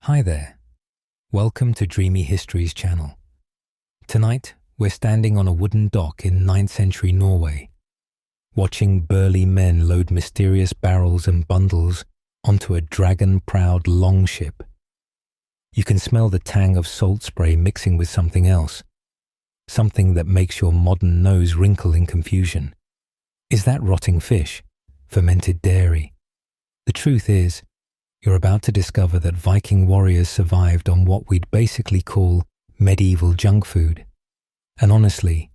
Hi there. Welcome to Dreamy Histories channel. Tonight, we're standing on a wooden dock in 9th century Norway, watching burly men load mysterious barrels and bundles onto a dragon-prowed longship. You can smell the tang of salt spray mixing with something else, something that makes your modern nose wrinkle in confusion. Is that rotting fish? Fermented dairy? The truth is, you're about to discover that Viking warriors survived on what we'd basically call medieval junk food. And honestly,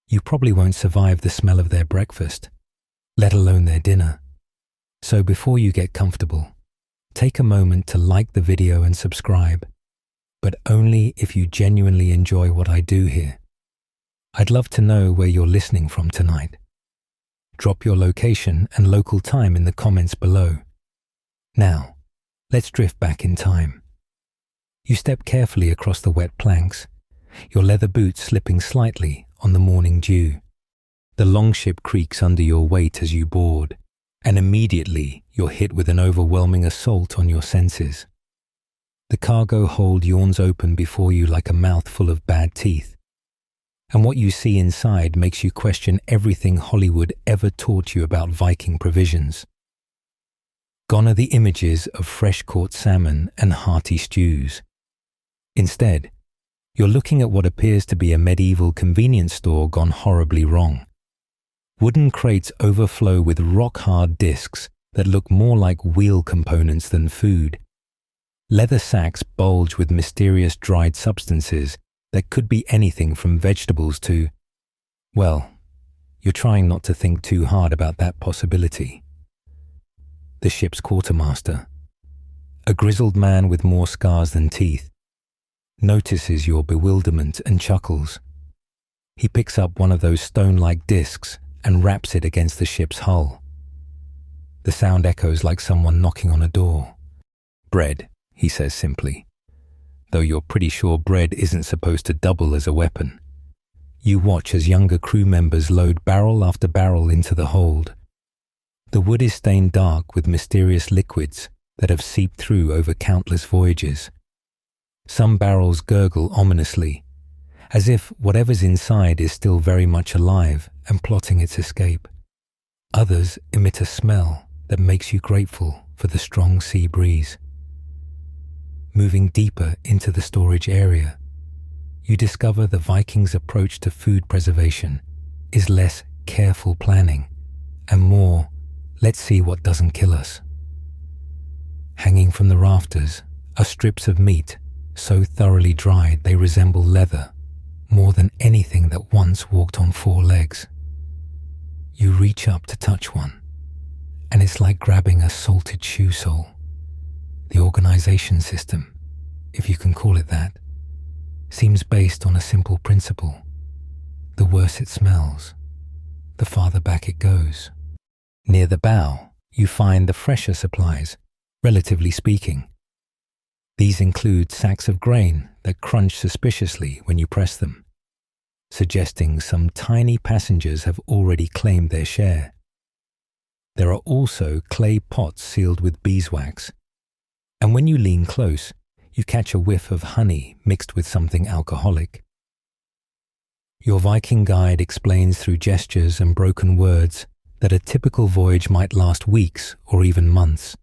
you probably won't survive the smell of their breakfast, let alone their dinner. So before you get comfortable, take a moment to like the video and subscribe, but only if you genuinely enjoy what I do here. I'd love to know where you're listening from tonight. Drop your location and local time in the comments below. Now, let's drift back in time. You step carefully across the wet planks, your leather boots slipping slightly on the morning dew. The longship creaks under your weight as you board, and immediately you're hit with an overwhelming assault on your senses. The cargo hold yawns open before you like a mouth full of bad teeth, and what you see inside makes you question everything Hollywood ever taught you about Viking provisions. Gone are the images of fresh-caught salmon and hearty stews. Instead, you're looking at what appears to be a medieval convenience store gone horribly wrong. Wooden crates overflow with rock-hard discs that look more like wheel components than food. Leather sacks bulge with mysterious dried substances that could be anything from vegetables to, well, you're trying not to think too hard about that possibility. The ship's quartermaster, a grizzled man with more scars than teeth, notices your bewilderment and chuckles. He picks up one of those stone-like discs and raps it against the ship's hull. The sound echoes like someone knocking on a door. "Bread," he says simply, though you're pretty sure bread isn't supposed to double as a weapon. You watch as younger crew members load barrel after barrel into the hold. The wood is stained dark with mysterious liquids that have seeped through over countless voyages. Some barrels gurgle ominously, as if whatever's inside is still very much alive and plotting its escape. Others emit a smell that makes you grateful for the strong sea breeze. Moving deeper into the storage area, you discover the Vikings' approach to food preservation is less careful planning and more, let's see what doesn't kill us. Hanging from the rafters are strips of meat so thoroughly dried they resemble leather more than anything that once walked on four legs. You reach up to touch one, and it's like grabbing a salted shoe sole. The organization system, if you can call it that, seems based on a simple principle. The worse it smells, the farther back it goes. Near the bow, you find the fresher supplies, relatively speaking. These include sacks of grain that crunch suspiciously when you press them, suggesting some tiny passengers have already claimed their share. There are also clay pots sealed with beeswax, and when you lean close, you catch a whiff of honey mixed with something alcoholic. Your Viking guide explains through gestures and broken words that a typical voyage might last weeks or even months.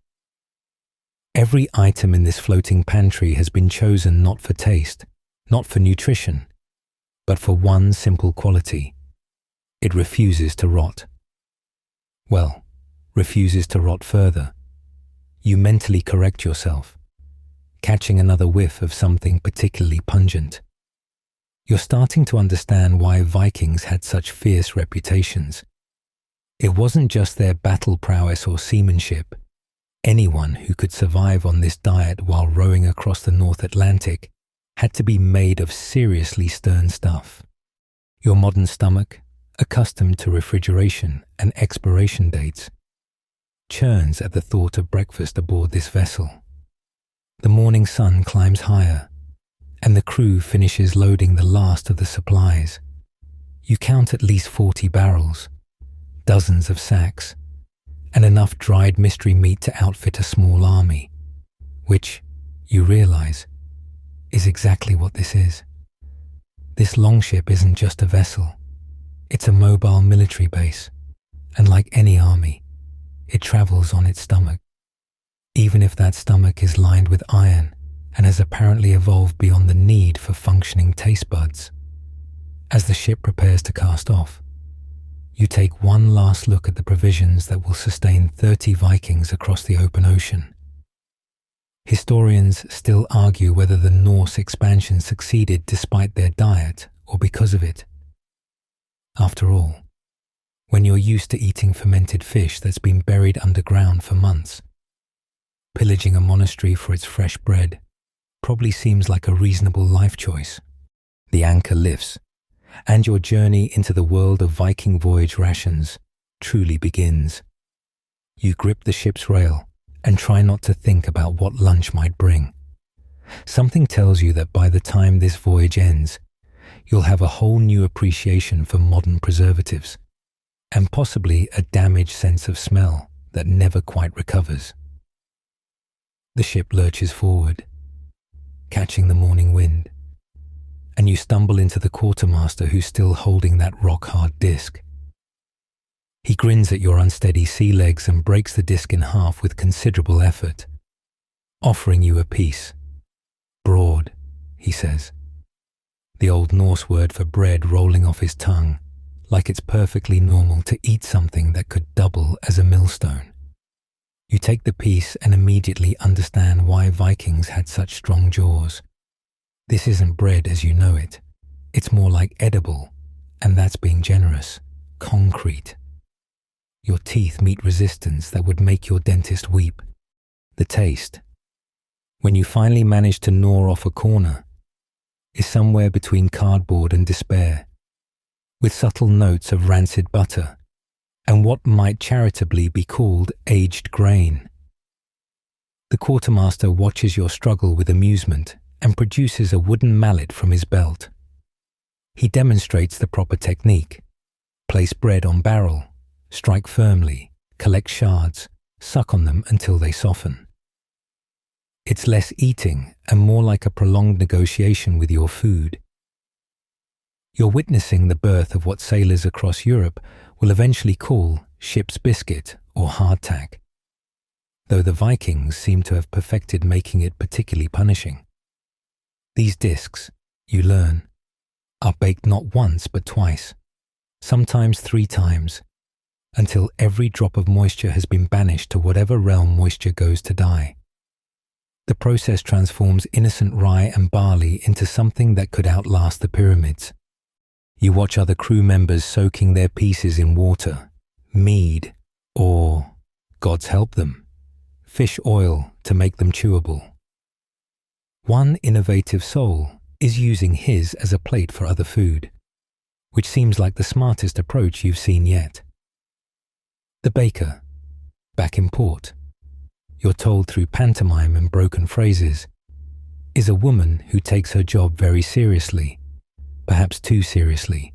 Every item in this floating pantry has been chosen not for taste, not for nutrition, but for one simple quality. It refuses to rot. Well, refuses to rot further. You mentally correct yourself, catching another whiff of something particularly pungent. You're starting to understand why Vikings had such fierce reputations. It wasn't just their battle prowess or seamanship. Anyone who could survive on this diet while rowing across the North Atlantic had to be made of seriously stern stuff. Your modern stomach, accustomed to refrigeration and expiration dates, churns at the thought of breakfast aboard this vessel. The morning sun climbs higher, and the crew finishes loading the last of the supplies. You count at least 40 barrels, dozens of sacks, and enough dried mystery meat to outfit a small army, which, you realize, is exactly what this is. This longship isn't just a vessel. It's a mobile military base, and like any army, it travels on its stomach. Even if that stomach is lined with iron and has apparently evolved beyond the need for functioning taste buds. As the ship prepares to cast off, you take one last look at the provisions that will sustain 30 Vikings across the open ocean. Historians still argue whether the Norse expansion succeeded despite their diet or because of it. After all, when you're used to eating fermented fish that's been buried underground for months, pillaging a monastery for its fresh bread probably seems like a reasonable life choice. The anchor lifts, and your journey into the world of Viking Voyage rations truly begins. You grip the ship's rail and try not to think about what lunch might bring. Something tells you that by the time this voyage ends, you'll have a whole new appreciation for modern preservatives, and possibly a damaged sense of smell that never quite recovers. The ship lurches forward, catching the morning wind, and you stumble into the quartermaster who's still holding that rock-hard disc. He grins at your unsteady sea legs and breaks the disc in half with considerable effort, offering you a piece. Broad, he says, the old Norse word for bread rolling off his tongue, like it's perfectly normal to eat something that could double as a millstone. You take the piece and immediately understand why Vikings had such strong jaws. This isn't bread as you know it. It's more like edible, and that's being generous, concrete. Your teeth meet resistance that would make your dentist weep. The taste, when you finally manage to gnaw off a corner, is somewhere between cardboard and despair, with subtle notes of rancid butter and what might charitably be called aged grain. The quartermaster watches your struggle with amusement and produces a wooden mallet from his belt. He demonstrates the proper technique. Place bread on barrel, strike firmly, collect shards, suck on them until they soften. It's less eating and more like a prolonged negotiation with your food. You're witnessing the birth of what sailors across Europe will eventually call ship's biscuit or hardtack, though the Vikings seem to have perfected making it particularly punishing. These discs, you learn, are baked not once but twice, sometimes 3 times, until every drop of moisture has been banished to whatever realm moisture goes to die. The process transforms innocent rye and barley into something that could outlast the pyramids. You watch other crew members soaking their pieces in water, mead, or, God's help them, fish oil to make them chewable. One innovative soul is using his as a plate for other food, which seems like the smartest approach you've seen yet. The baker, back in port, you're told through pantomime and broken phrases, is a woman who takes her job very seriously, perhaps too seriously.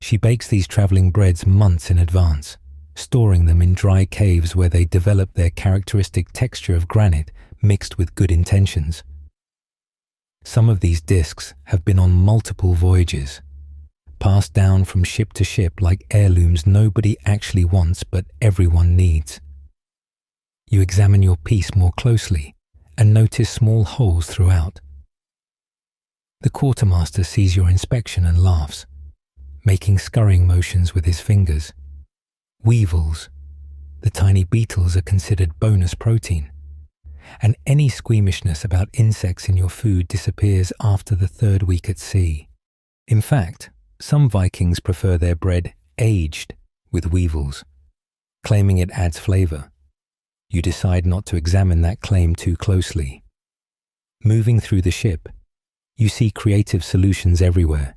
She bakes these traveling breads months in advance, storing them in dry caves where they develop their characteristic texture of granite mixed with good intentions. Some of these discs have been on multiple voyages, passed down from ship to ship like heirlooms nobody actually wants but everyone needs. You examine your piece more closely and notice small holes throughout. The quartermaster sees your inspection and laughs, making scurrying motions with his fingers. Weevils, the tiny beetles, are considered bonus protein, and any squeamishness about insects in your food disappears after the 3rd week at sea. In fact, some Vikings prefer their bread aged with weevils, claiming it adds flavor. You decide not to examine that claim too closely. Moving through the ship, you see creative solutions everywhere.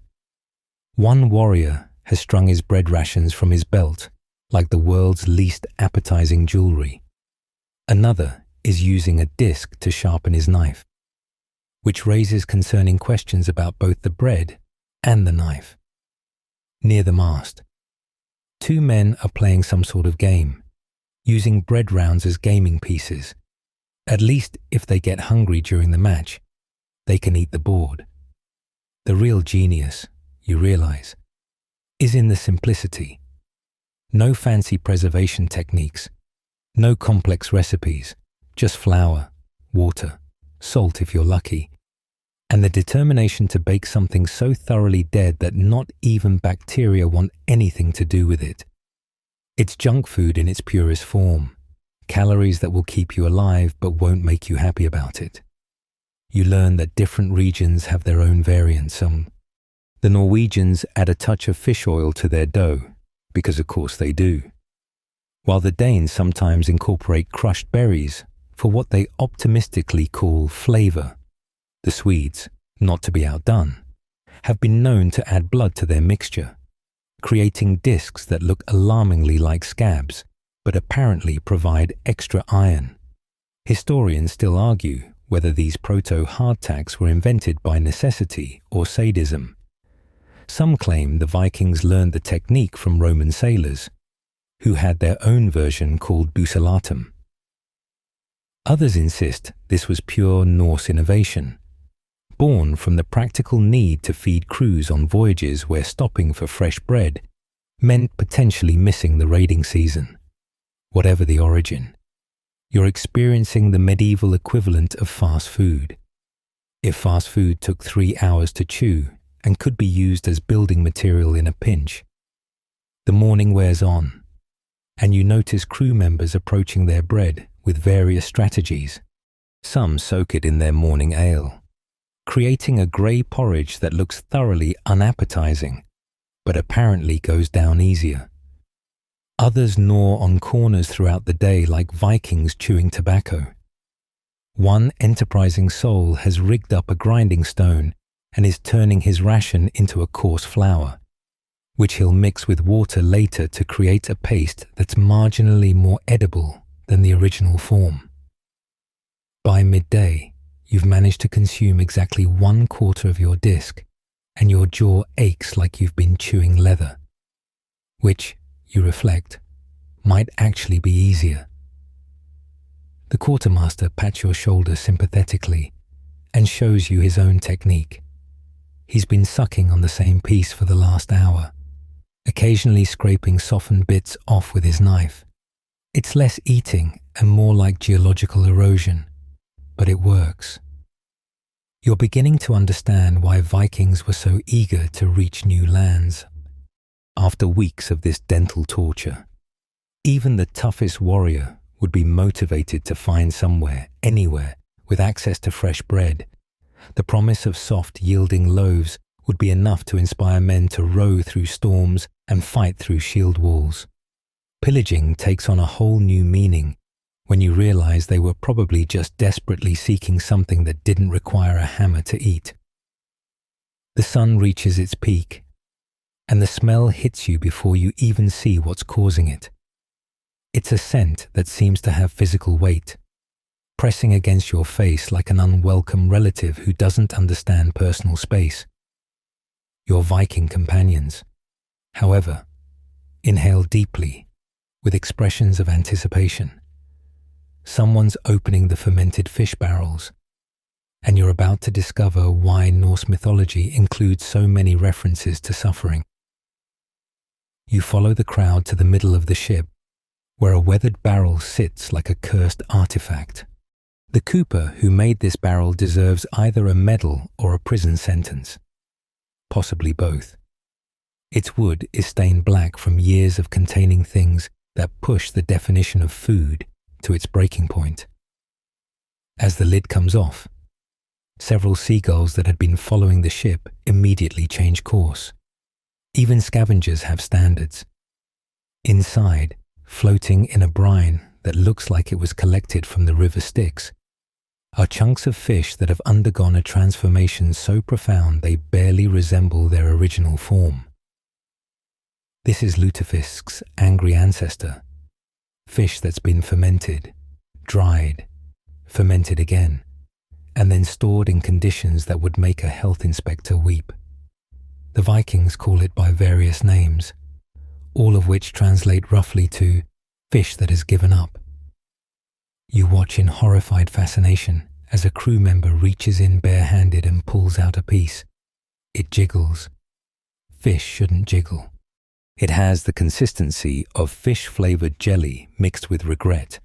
One warrior has strung his bread rations from his belt like the world's least appetizing jewelry. Another is using a disc to sharpen his knife, which raises concerning questions about both the bread and the knife. Near the mast, 2 men are playing some sort of game, using bread rounds as gaming pieces, At least if they get hungry during the match, they can eat the board. The real genius, you realize, is in the simplicity. No fancy preservation techniques, no complex recipes, just flour, water, salt if you're lucky, and the determination to bake something so thoroughly dead that not even bacteria want anything to do with it. It's junk food in its purest form, calories that will keep you alive but won't make you happy about it. You learn that different regions have their own variants. The Norwegians add a touch of fish oil to their dough, because of course they do, while the Danes sometimes incorporate crushed berries for what they optimistically call flavor. The Swedes, not to be outdone, have been known to add blood to their mixture, creating discs that look alarmingly like scabs, but apparently provide extra iron. Historians still argue whether these proto-hardtacks were invented by necessity or sadism. Some claim the Vikings learned the technique from Roman sailors, who had their own version called bucellatum. Others insist this was pure Norse innovation, born from the practical need to feed crews on voyages where stopping for fresh bread meant potentially missing the raiding season. Whatever the origin, you're experiencing the medieval equivalent of fast food. If fast food took 3 hours to chew and could be used as building material in a pinch, the morning wears on, and you notice crew members approaching their bread with various strategies. Some soak it in their morning ale, creating a grey porridge that looks thoroughly unappetizing, but apparently goes down easier. Others gnaw on corners throughout the day like Vikings chewing tobacco. One enterprising soul has rigged up a grinding stone and is turning his ration into a coarse flour, which he'll mix with water later to create a paste that's marginally more edible than the original form. By midday, you've managed to consume exactly 1/4 of your disc, and your jaw aches like you've been chewing leather, which, you reflect, might actually be easier. The quartermaster pats your shoulder sympathetically and shows you his own technique. He's been sucking on the same piece for the last hour, occasionally scraping softened bits off with his knife. It's less eating and more like geological erosion, but it works. You're beginning to understand why Vikings were so eager to reach new lands. After weeks of this dental torture, even the toughest warrior would be motivated to find somewhere, anywhere, with access to fresh bread. The promise of soft, yielding loaves would be enough to inspire men to row through storms and fight through shield walls. Pillaging takes on a whole new meaning when you realize they were probably just desperately seeking something that didn't require a hammer to eat. The sun reaches its peak, and the smell hits you before you even see what's causing it. It's a scent that seems to have physical weight, pressing against your face like an unwelcome relative who doesn't understand personal space. Your Viking companions, however, inhale deeply with expressions of anticipation. Someone's opening the fermented fish barrels, and you're about to discover why Norse mythology includes so many references to suffering. You follow the crowd to the middle of the ship, where a weathered barrel sits like a cursed artifact. The cooper who made this barrel deserves either a medal or a prison sentence, possibly both. Its wood is stained black from years of containing things that push the definition of food to its breaking point. As the lid comes off, several seagulls that had been following the ship immediately change course. Even scavengers have standards. Inside, floating in a brine that looks like it was collected from the river Styx, are chunks of fish that have undergone a transformation so profound they barely resemble their original form. This is lutefisk's angry ancestor, fish that's been fermented, dried, fermented again, and then stored in conditions that would make a health inspector weep. The Vikings call it by various names, all of which translate roughly to fish that has given up. You watch in horrified fascination as a crew member reaches in barehanded and pulls out a piece. It jiggles. Fish shouldn't jiggle. It has the consistency of fish-flavored jelly mixed with regret,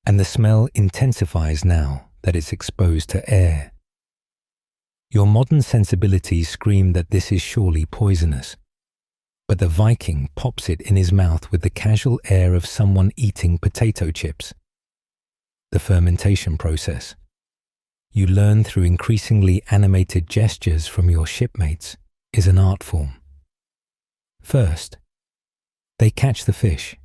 and the smell intensifies now that it's exposed to air. Your modern sensibilities scream that this is surely poisonous, but the Viking pops it in his mouth with the casual air of someone eating potato chips. The fermentation process. You learn through increasingly animated gestures from your shipmates is an art form. First, they catch the fish,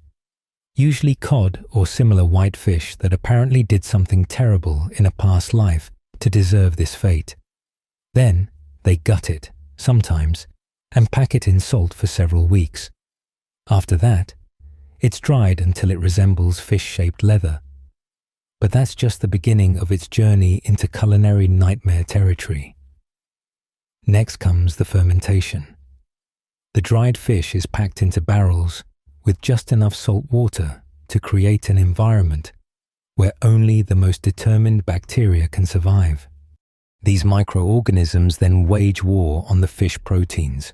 usually cod or similar white fish that apparently did something terrible in a past life to deserve this fate. Then, they gut it, sometimes, and pack it in salt for several weeks. After that, it's dried until it resembles fish-shaped leather. But that's just the beginning of its journey into culinary nightmare territory. Next comes the fermentation. The dried fish is packed into barrels with just enough salt water to create an environment where only the most determined bacteria can survive. These microorganisms then wage war on the fish proteins,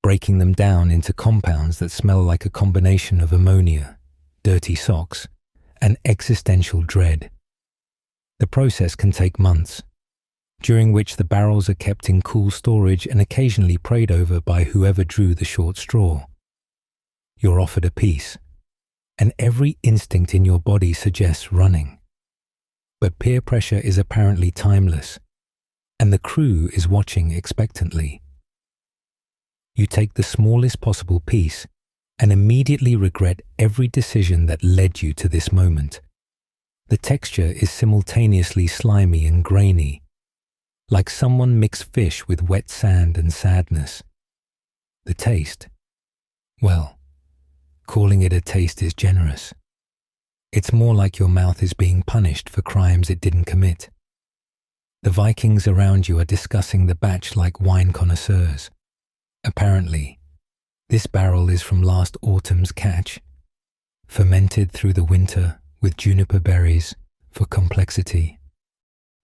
breaking them down into compounds that smell like a combination of ammonia, dirty socks, and existential dread. The process can take months, during which the barrels are kept in cool storage and occasionally prayed over by whoever drew the short straw. You're offered a piece, and every instinct in your body suggests running. But peer pressure is apparently timeless, and the crew is watching expectantly. You take the smallest possible piece and immediately regret every decision that led you to this moment. The texture is simultaneously slimy and grainy, like someone mixed fish with wet sand and sadness. The taste? Well, calling it a taste is generous. It's more like your mouth is being punished for crimes it didn't commit. The Vikings around you are discussing the batch like wine connoisseurs. Apparently, this barrel is from last autumn's catch, fermented through the winter with juniper berries for complexity.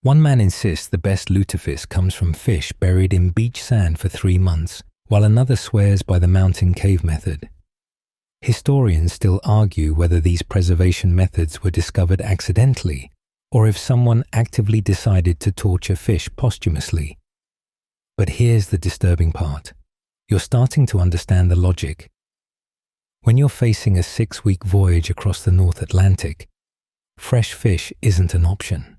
One man insists the best lutefisk comes from fish buried in beach sand for 3 months, while another swears by the mountain cave method. Historians still argue whether these preservation methods were discovered accidentally or if someone actively decided to torture fish posthumously. But here's the disturbing part. You're starting to understand the logic. When you're facing a 6-week voyage across the North Atlantic, fresh fish isn't an option.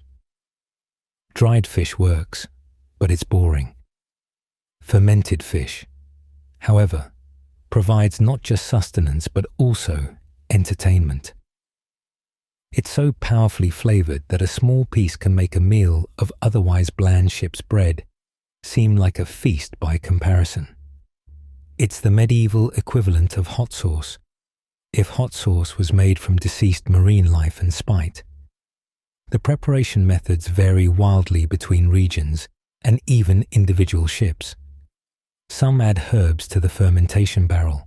Dried fish works, but it's boring. Fermented fish, however, provides not just sustenance but also entertainment. It's so powerfully flavored that a small piece can make a meal of otherwise bland ship's bread seem like a feast by comparison. It's the medieval equivalent of hot sauce, if hot sauce was made from deceased marine life and spite. The preparation methods vary wildly between regions and even individual ships. Some add herbs to the fermentation barrel,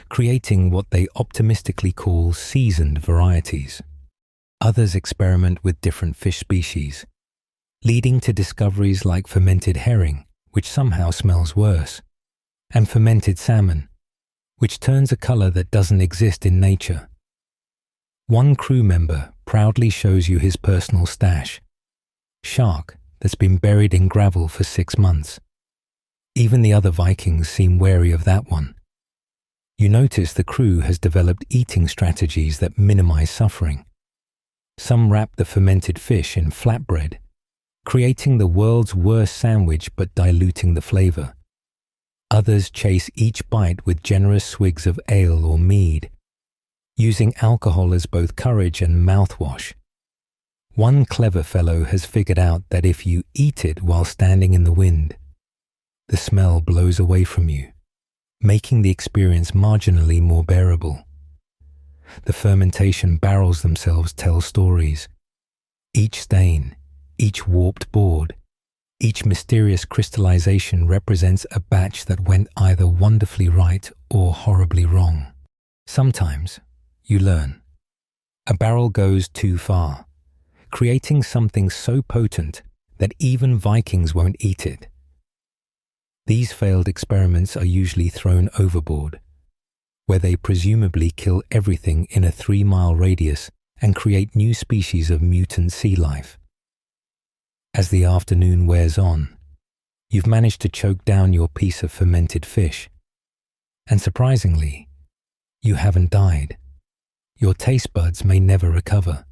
creating what they optimistically call seasoned varieties. Others experiment with different fish species, leading to discoveries like fermented herring, which somehow smells worse, and fermented salmon, which turns a color that doesn't exist in nature. One crew member proudly shows you his personal stash, shark that's been buried in gravel for 6 months. Even the other Vikings seem wary of that one. You notice the crew has developed eating strategies that minimize suffering. Some wrap the fermented fish in flatbread, creating the world's worst sandwich but diluting the flavor. Others chase each bite with generous swigs of ale or mead, using alcohol as both courage and mouthwash. One clever fellow has figured out that if you eat it while standing in the wind, the smell blows away from you, making the experience marginally more bearable. The fermentation barrels themselves tell stories. Each stain, each warped board, each mysterious crystallization represents a batch that went either wonderfully right or horribly wrong. Sometimes, you learn, a barrel goes too far, creating something so potent that even Vikings won't eat it. These failed experiments are usually thrown overboard, where they presumably kill everything in a 3-mile radius and create new species of mutant sea life. As the afternoon wears on, you've managed to choke down your piece of fermented fish. And surprisingly, you haven't died. Your taste buds may never recover,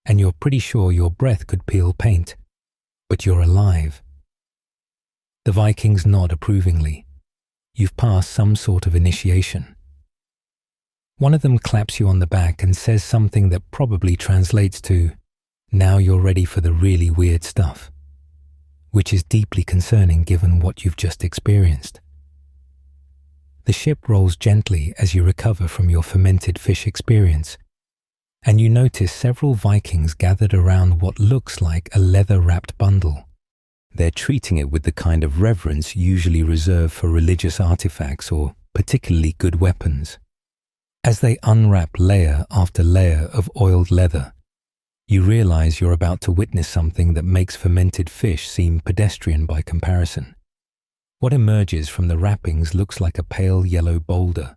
and you're pretty sure your breath could peel paint, but you're alive. The Vikings nod approvingly. You've passed some sort of initiation. One of them claps you on the back and says something that probably translates to, "Now you're ready for the really weird stuff," which is deeply concerning given what you've just experienced. The ship rolls gently as you recover from your fermented fish experience, and you notice several Vikings gathered around what looks like a leather-wrapped bundle. They're treating it with the kind of reverence usually reserved for religious artifacts or particularly good weapons. As they unwrap layer after layer of oiled leather, you realize you're about to witness something that makes fermented fish seem pedestrian by comparison. What emerges from the wrappings looks like a pale yellow boulder.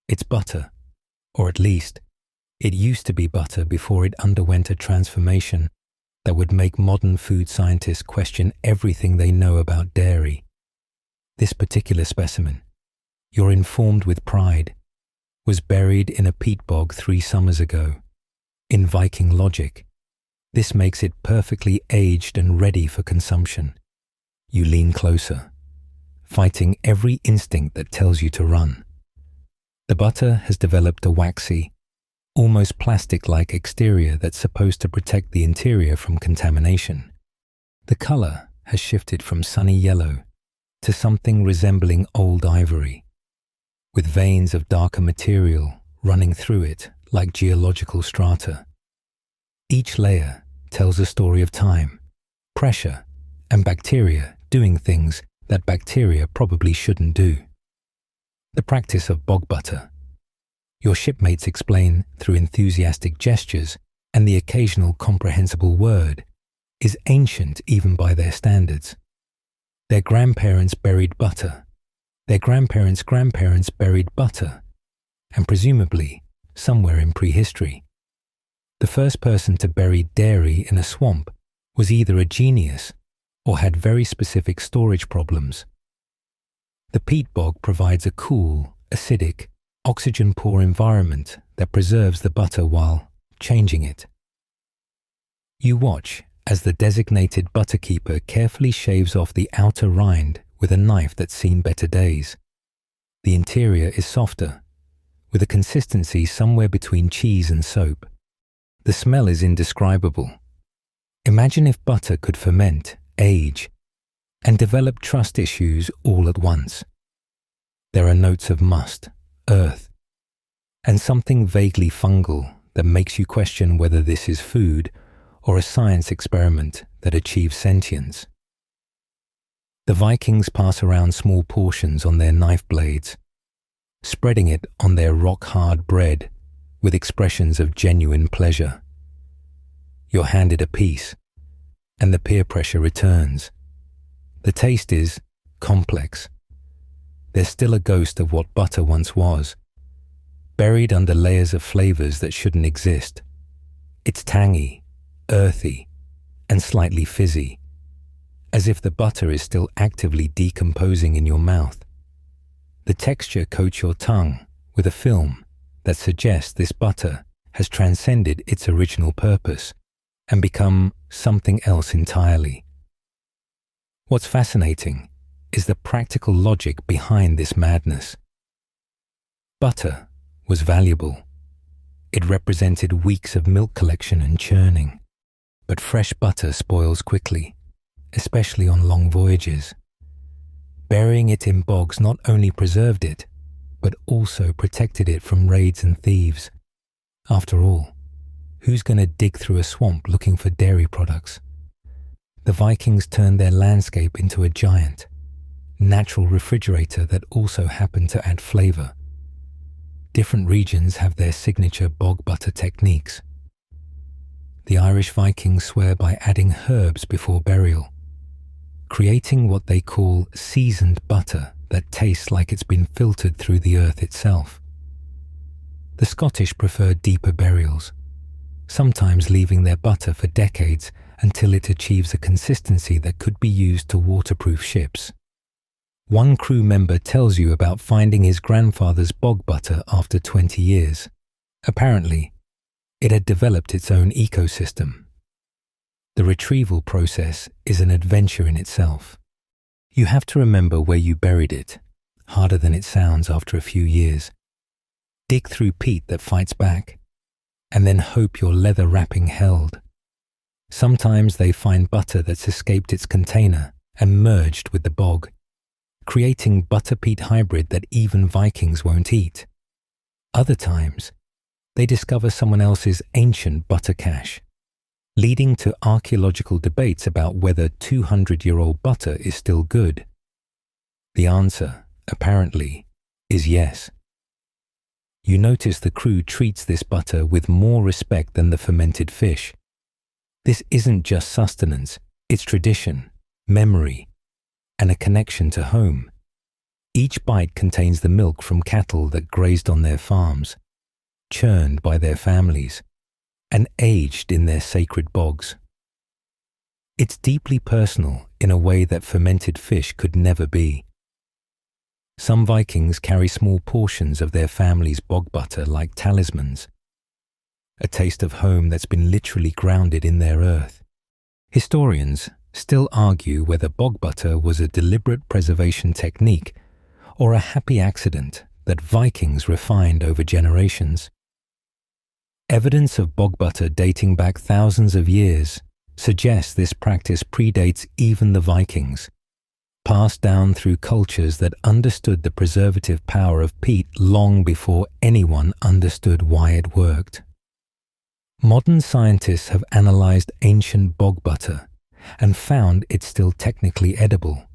It's butter, or at least, it used to be butter before it underwent a transformation that would make modern food scientists question everything they know about dairy. This particular specimen, you're informed with pride, was buried in a peat bog 3 summers ago. In Viking logic, this makes it perfectly aged and ready for consumption. You lean closer, fighting every instinct that tells you to run. The butter has developed a waxy, almost plastic-like exterior that's supposed to protect the interior from contamination. The color has shifted from sunny yellow to something resembling old ivory, with veins of darker material running through it like geological strata. Each layer tells a story of time, pressure, and bacteria doing things that bacteria probably shouldn't do. The practice of bog butter, your shipmates explain through enthusiastic gestures and the occasional comprehensible word, is ancient even by their standards. Their grandparents buried butter. Their grandparents' grandparents buried butter, and presumably somewhere in prehistory. The first person to bury dairy in a swamp was either a genius or had very specific storage problems. The peat bog provides a cool, acidic, oxygen-poor environment that preserves the butter while changing it. You watch as the designated butterkeeper carefully shaves off the outer rind with a knife that's seen better days. The interior is softer, with a consistency somewhere between cheese and soap. The smell is indescribable. Imagine if butter could ferment, age, and develop trust issues all at once. There are notes of must, earth, and something vaguely fungal that makes you question whether this is food or a science experiment that achieves sentience. The Vikings pass around small portions on their knife blades, spreading it on their rock-hard bread with expressions of genuine pleasure. You're handed a piece, and the peer pressure returns. The taste is complex. There's still a ghost of what butter once was, buried under layers of flavors that shouldn't exist. It's tangy, earthy, and slightly fizzy, as if the butter is still actively decomposing in your mouth. The texture coats your tongue with a film that suggests this butter has transcended its original purpose and become something else entirely. What's fascinating is the practical logic behind this madness. Butter was valuable. It represented weeks of milk collection and churning, but fresh butter spoils quickly, especially on long voyages. Burying it in bogs not only preserved it, but also protected it from raids and thieves. After all, who's going to dig through a swamp looking for dairy products? The Vikings turned their landscape into a giant, natural refrigerator that also happened to add flavor. Different regions have their signature bog butter techniques. the Irish Vikings swear by adding herbs before burial, creating what they call seasoned butter that tastes like it's been filtered through the earth itself. The Scottish prefer deeper burials, sometimes leaving their butter for decades until it achieves a consistency that could be used to waterproof ships. One crew member tells you about finding his grandfather's bog butter after 20 years. Apparently, it had developed its own ecosystem. The retrieval process is an adventure in itself. You have to remember where you buried it, harder than it sounds after a few years. Dig through peat that fights back, and then hope your leather wrapping held. Sometimes they find butter that's escaped its container and merged with the bog, creating butter-peat hybrid that even Vikings won't eat. Other times, they discover someone else's ancient butter cache, leading to archaeological debates about whether 200-year-old butter is still good. The answer, apparently, is yes. You notice the crew treats this butter with more respect than the fermented fish. This isn't just sustenance, it's tradition, memory, and a connection to home. Each bite contains the milk from cattle that grazed on their farms, churned by their families, and aged in their sacred bogs. It's deeply personal in a way that fermented fish could never be. Some Vikings carry small portions of their family's bog butter like talismans, a taste of home that's been literally grounded in their earth. Historians still argue whether bog butter was a deliberate preservation technique or a happy accident that Vikings refined over generations. Evidence of bog butter dating back thousands of years suggests this practice predates even the Vikings, passed down through cultures that understood the preservative power of peat long before anyone understood why it worked. Modern scientists have analyzed ancient bog butter and found it's still technically edible,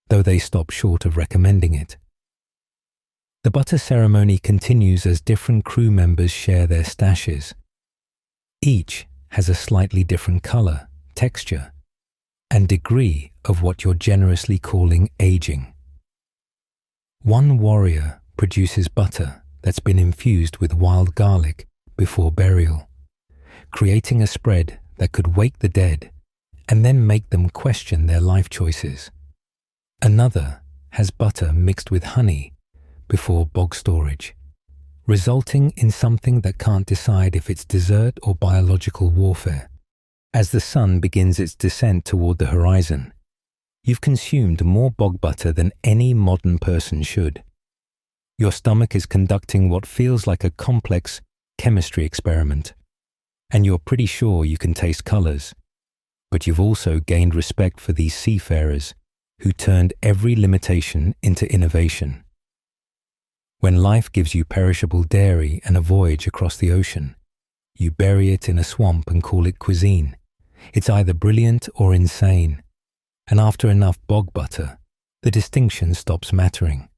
though they stop short of recommending it. The butter ceremony continues as different crew members share their stashes. Each has a slightly different color, texture, and degree of what you're generously calling aging. One warrior produces butter that's been infused with wild garlic before burial, creating a spread that could wake the dead and then make them question their life choices. Another has butter mixed with honey before bog storage, resulting in something that can't decide if it's dessert or biological warfare. As the sun begins its descent toward the horizon, you've consumed more bog butter than any modern person should. Your stomach is conducting what feels like a complex chemistry experiment, and you're pretty sure you can taste colors, but you've also gained respect for these seafarers who turned every limitation into innovation. When life gives you perishable dairy and a voyage across the ocean, you bury it in a swamp and call it cuisine. It's either brilliant or insane, and after enough bog butter, the distinction stops mattering.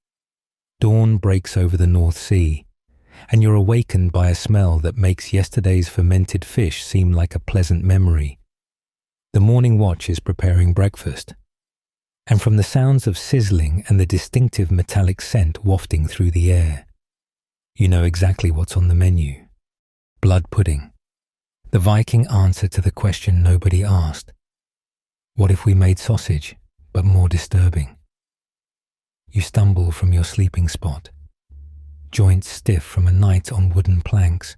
Dawn breaks over the North Sea, and you're awakened by a smell that makes yesterday's fermented fish seem like a pleasant memory. The morning watch is preparing breakfast, and from the sounds of sizzling and the distinctive metallic scent wafting through the air, you know exactly what's on the menu. Blood pudding. The Viking answer to the question nobody asked. What if we made sausage, but more disturbing? You stumble from your sleeping spot, joints stiff from a night on wooden planks,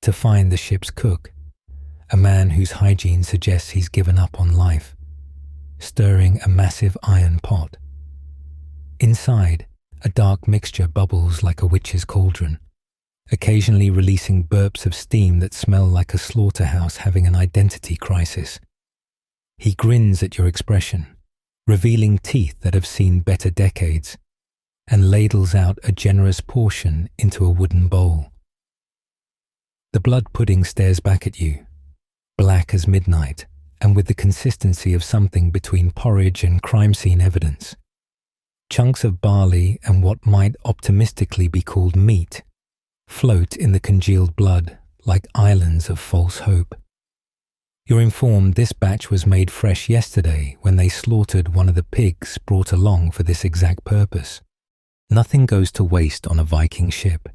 to find the ship's cook, a man whose hygiene suggests he's given up on life, stirring a massive iron pot. Inside, a dark mixture bubbles like a witch's cauldron, occasionally releasing burps of steam that smell like a slaughterhouse having an identity crisis. He grins at your expression, revealing teeth that have seen better decades, and ladles out a generous portion into a wooden bowl. The blood pudding stares back at you, black as midnight, and with the consistency of something between porridge and crime scene evidence. Chunks of barley and what might optimistically be called meat float in the congealed blood like islands of false hope. You're informed this batch was made fresh yesterday when they slaughtered one of the pigs brought along for this exact purpose. Nothing goes to waste on a Viking ship,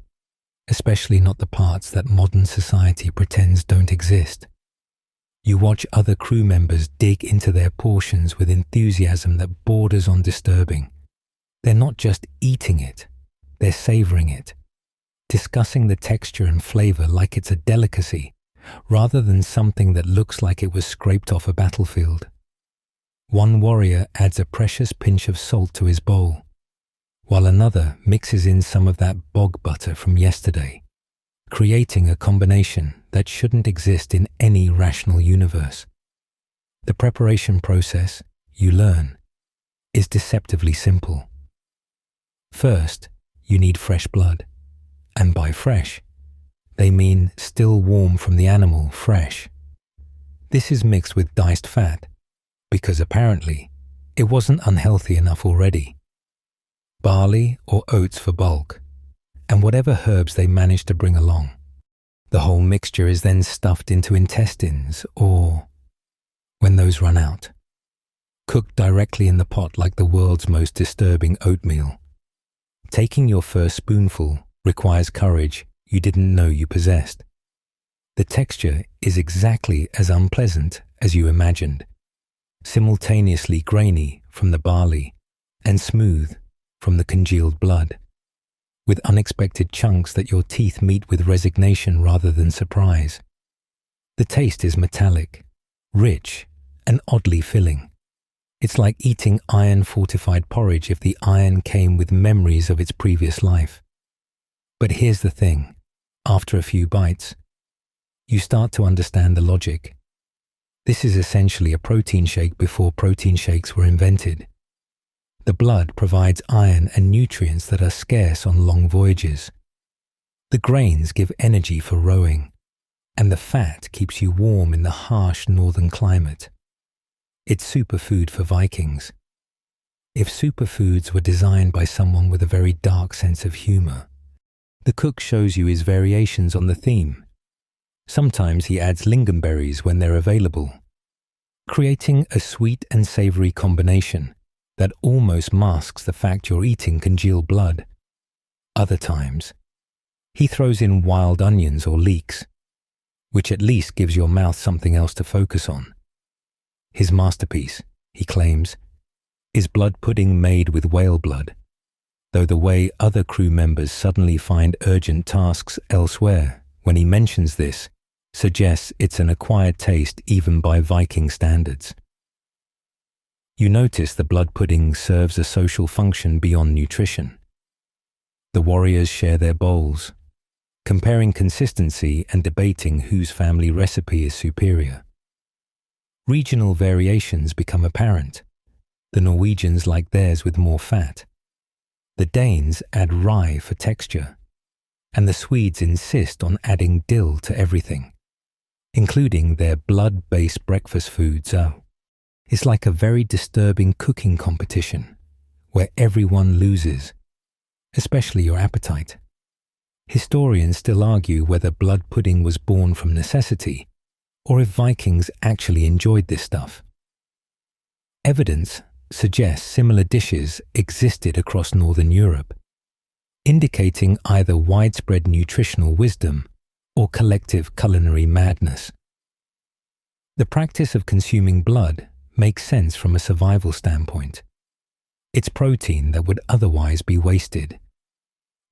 especially not the parts that modern society pretends don't exist. You watch other crew members dig into their portions with enthusiasm that borders on disturbing. They're not just eating it, they're savoring it, discussing the texture and flavor like it's a delicacy, rather than something that looks like it was scraped off a battlefield. One warrior adds a precious pinch of salt to his bowl, while another mixes in some of that bog butter from yesterday, creating a combination that shouldn't exist in any rational universe. The preparation process, you learn, is deceptively simple. First, you need fresh blood, and by fresh, they mean still warm from the animal, fresh. This is mixed with diced fat, because apparently it wasn't unhealthy enough already. Barley or oats for bulk, and whatever herbs they managed to bring along. The whole mixture is then stuffed into intestines or, when those run out, cooked directly in the pot like the world's most disturbing oatmeal. Taking your first spoonful requires courage you didn't know you possessed. The texture is exactly as unpleasant as you imagined, simultaneously grainy from the barley and smooth from the congealed blood, with unexpected chunks that your teeth meet with resignation rather than surprise. The taste is metallic, rich, and oddly filling. It's like eating iron-fortified porridge if the iron came with memories of its previous life. But here's the thing. After a few bites, you start to understand the logic. This is essentially a protein shake before protein shakes were invented. The blood provides iron and nutrients that are scarce on long voyages. The grains give energy for rowing, and the fat keeps you warm in the harsh northern climate. It's superfood for Vikings. If superfoods were designed by someone with a very dark sense of humor, the cook shows you his variations on the theme. Sometimes he adds lingonberries when they're available, creating a sweet and savory combination that almost masks the fact you're eating congealed blood. Other times, he throws in wild onions or leeks, which at least gives your mouth something else to focus on. His masterpiece, he claims, is blood pudding made with whale blood, though the way other crew members suddenly find urgent tasks elsewhere when he mentions this suggests it's an acquired taste even by Viking standards. You notice the blood pudding serves a social function beyond nutrition. The warriors share their bowls, comparing consistency and debating whose family recipe is superior. Regional variations become apparent. The Norwegians like theirs with more fat. The Danes add rye for texture, and the Swedes insist on adding dill to everything, including their blood-based breakfast foods. It's like a very disturbing cooking competition where everyone loses, especially your appetite. Historians still argue whether blood pudding was born from necessity or if Vikings actually enjoyed this stuff. Evidence suggests similar dishes existed across Northern Europe, indicating either widespread nutritional wisdom or collective culinary madness. The practice of consuming blood makes sense from a survival standpoint. It's protein that would otherwise be wasted.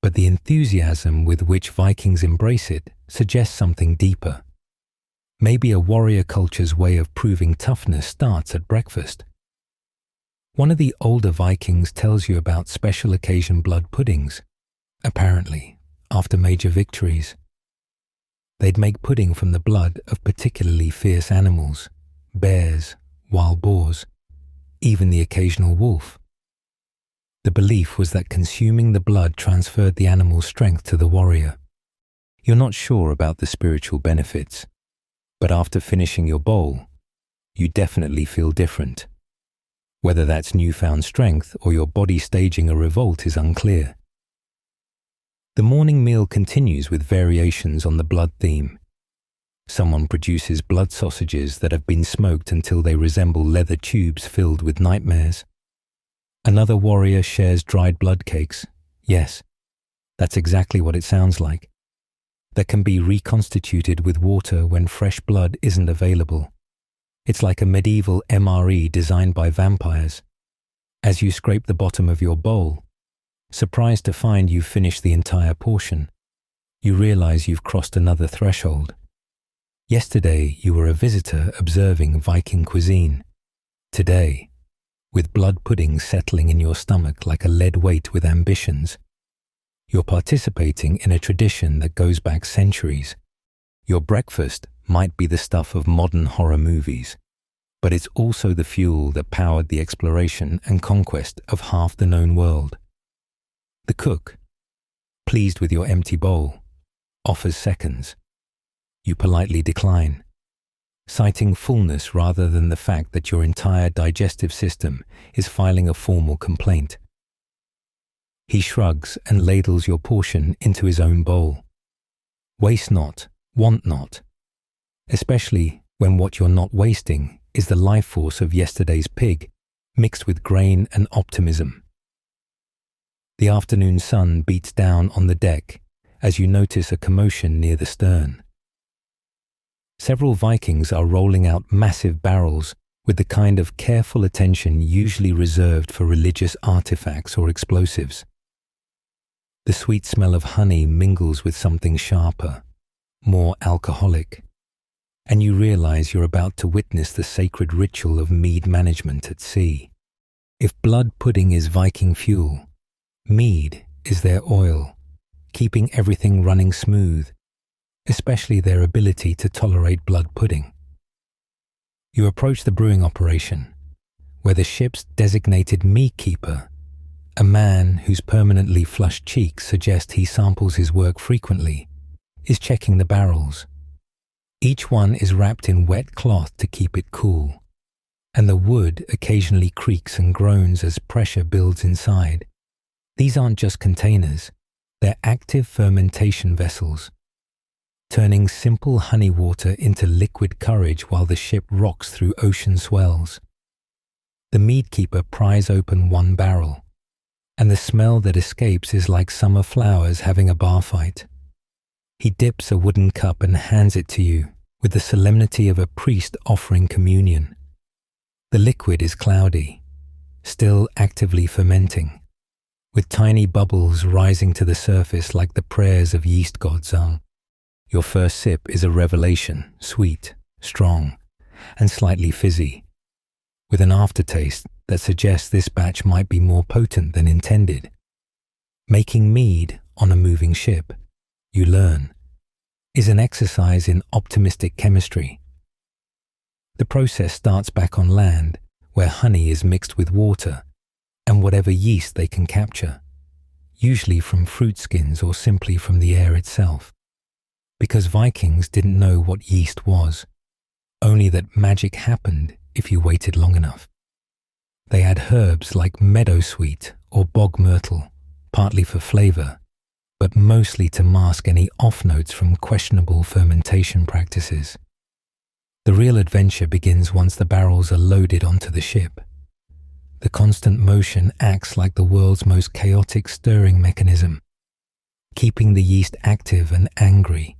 But the enthusiasm with which Vikings embrace it suggests something deeper. Maybe a warrior culture's way of proving toughness starts at breakfast. One of the older Vikings tells you about special occasion blood puddings, apparently, after major victories. They'd make pudding from the blood of particularly fierce animals, bears, wild boars, even the occasional wolf. The belief was that consuming the blood transferred the animal's strength to the warrior. You're not sure about the spiritual benefits, but after finishing your bowl, you definitely feel different. Whether that's newfound strength or your body staging a revolt is unclear. The morning meal continues with variations on the blood theme. Someone produces blood sausages that have been smoked until they resemble leather tubes filled with nightmares. Another warrior shares dried blood cakes. Yes, that's exactly what it sounds like. That can be reconstituted with water when fresh blood isn't available. It's like a medieval MRE designed by vampires. As you scrape the bottom of your bowl, surprised to find you've finished the entire portion, you realize you've crossed another threshold. Yesterday, you were a visitor observing Viking cuisine. Today, with blood pudding settling in your stomach like a lead weight with ambitions, you're participating in a tradition that goes back centuries. Your breakfast might be the stuff of modern horror movies, but it's also the fuel that powered the exploration and conquest of half the known world. The cook, pleased with your empty bowl, offers seconds. You politely decline, citing fullness rather than the fact that your entire digestive system is filing a formal complaint. He shrugs and ladles your portion into his own bowl. Waste not, want not, especially when what you're not wasting is the life force of yesterday's pig mixed with grain and optimism. The afternoon sun beats down on the deck as you notice a commotion near the stern. Several Vikings are rolling out massive barrels with the kind of careful attention usually reserved for religious artifacts or explosives. The sweet smell of honey mingles with something sharper, more alcoholic, and you realize you're about to witness the sacred ritual of mead management at sea. If blood pudding is Viking fuel, mead is their oil, keeping everything running smooth, especially their ability to tolerate blood pudding. You approach the brewing operation, where the ship's designated mead keeper, a man whose permanently flushed cheeks suggest he samples his work frequently, is checking the barrels. Each one is wrapped in wet cloth to keep it cool, and the wood occasionally creaks and groans as pressure builds inside. These aren't just containers, they're active fermentation vessels, turning simple honey water into liquid courage while the ship rocks through ocean swells. The mead keeper pries open one barrel, and the smell that escapes is like summer flowers having a bar fight. He dips a wooden cup and hands it to you with the solemnity of a priest offering communion. The liquid is cloudy, still actively fermenting, with tiny bubbles rising to the surface like the prayers of yeast gods are. Your first sip is a revelation, sweet, strong, and slightly fizzy, with an aftertaste that suggests this batch might be more potent than intended. Making mead on a moving ship, you learn, is an exercise in optimistic chemistry. The process starts back on land, where honey is mixed with water and whatever yeast they can capture, usually from fruit skins or simply from the air itself. Because Vikings didn't know what yeast was, only that magic happened if you waited long enough. They had herbs like meadowsweet or bog myrtle, partly for flavor, but mostly to mask any off notes from questionable fermentation practices. The real adventure begins once the barrels are loaded onto the ship. The constant motion acts like the world's most chaotic stirring mechanism, keeping the yeast active and angry.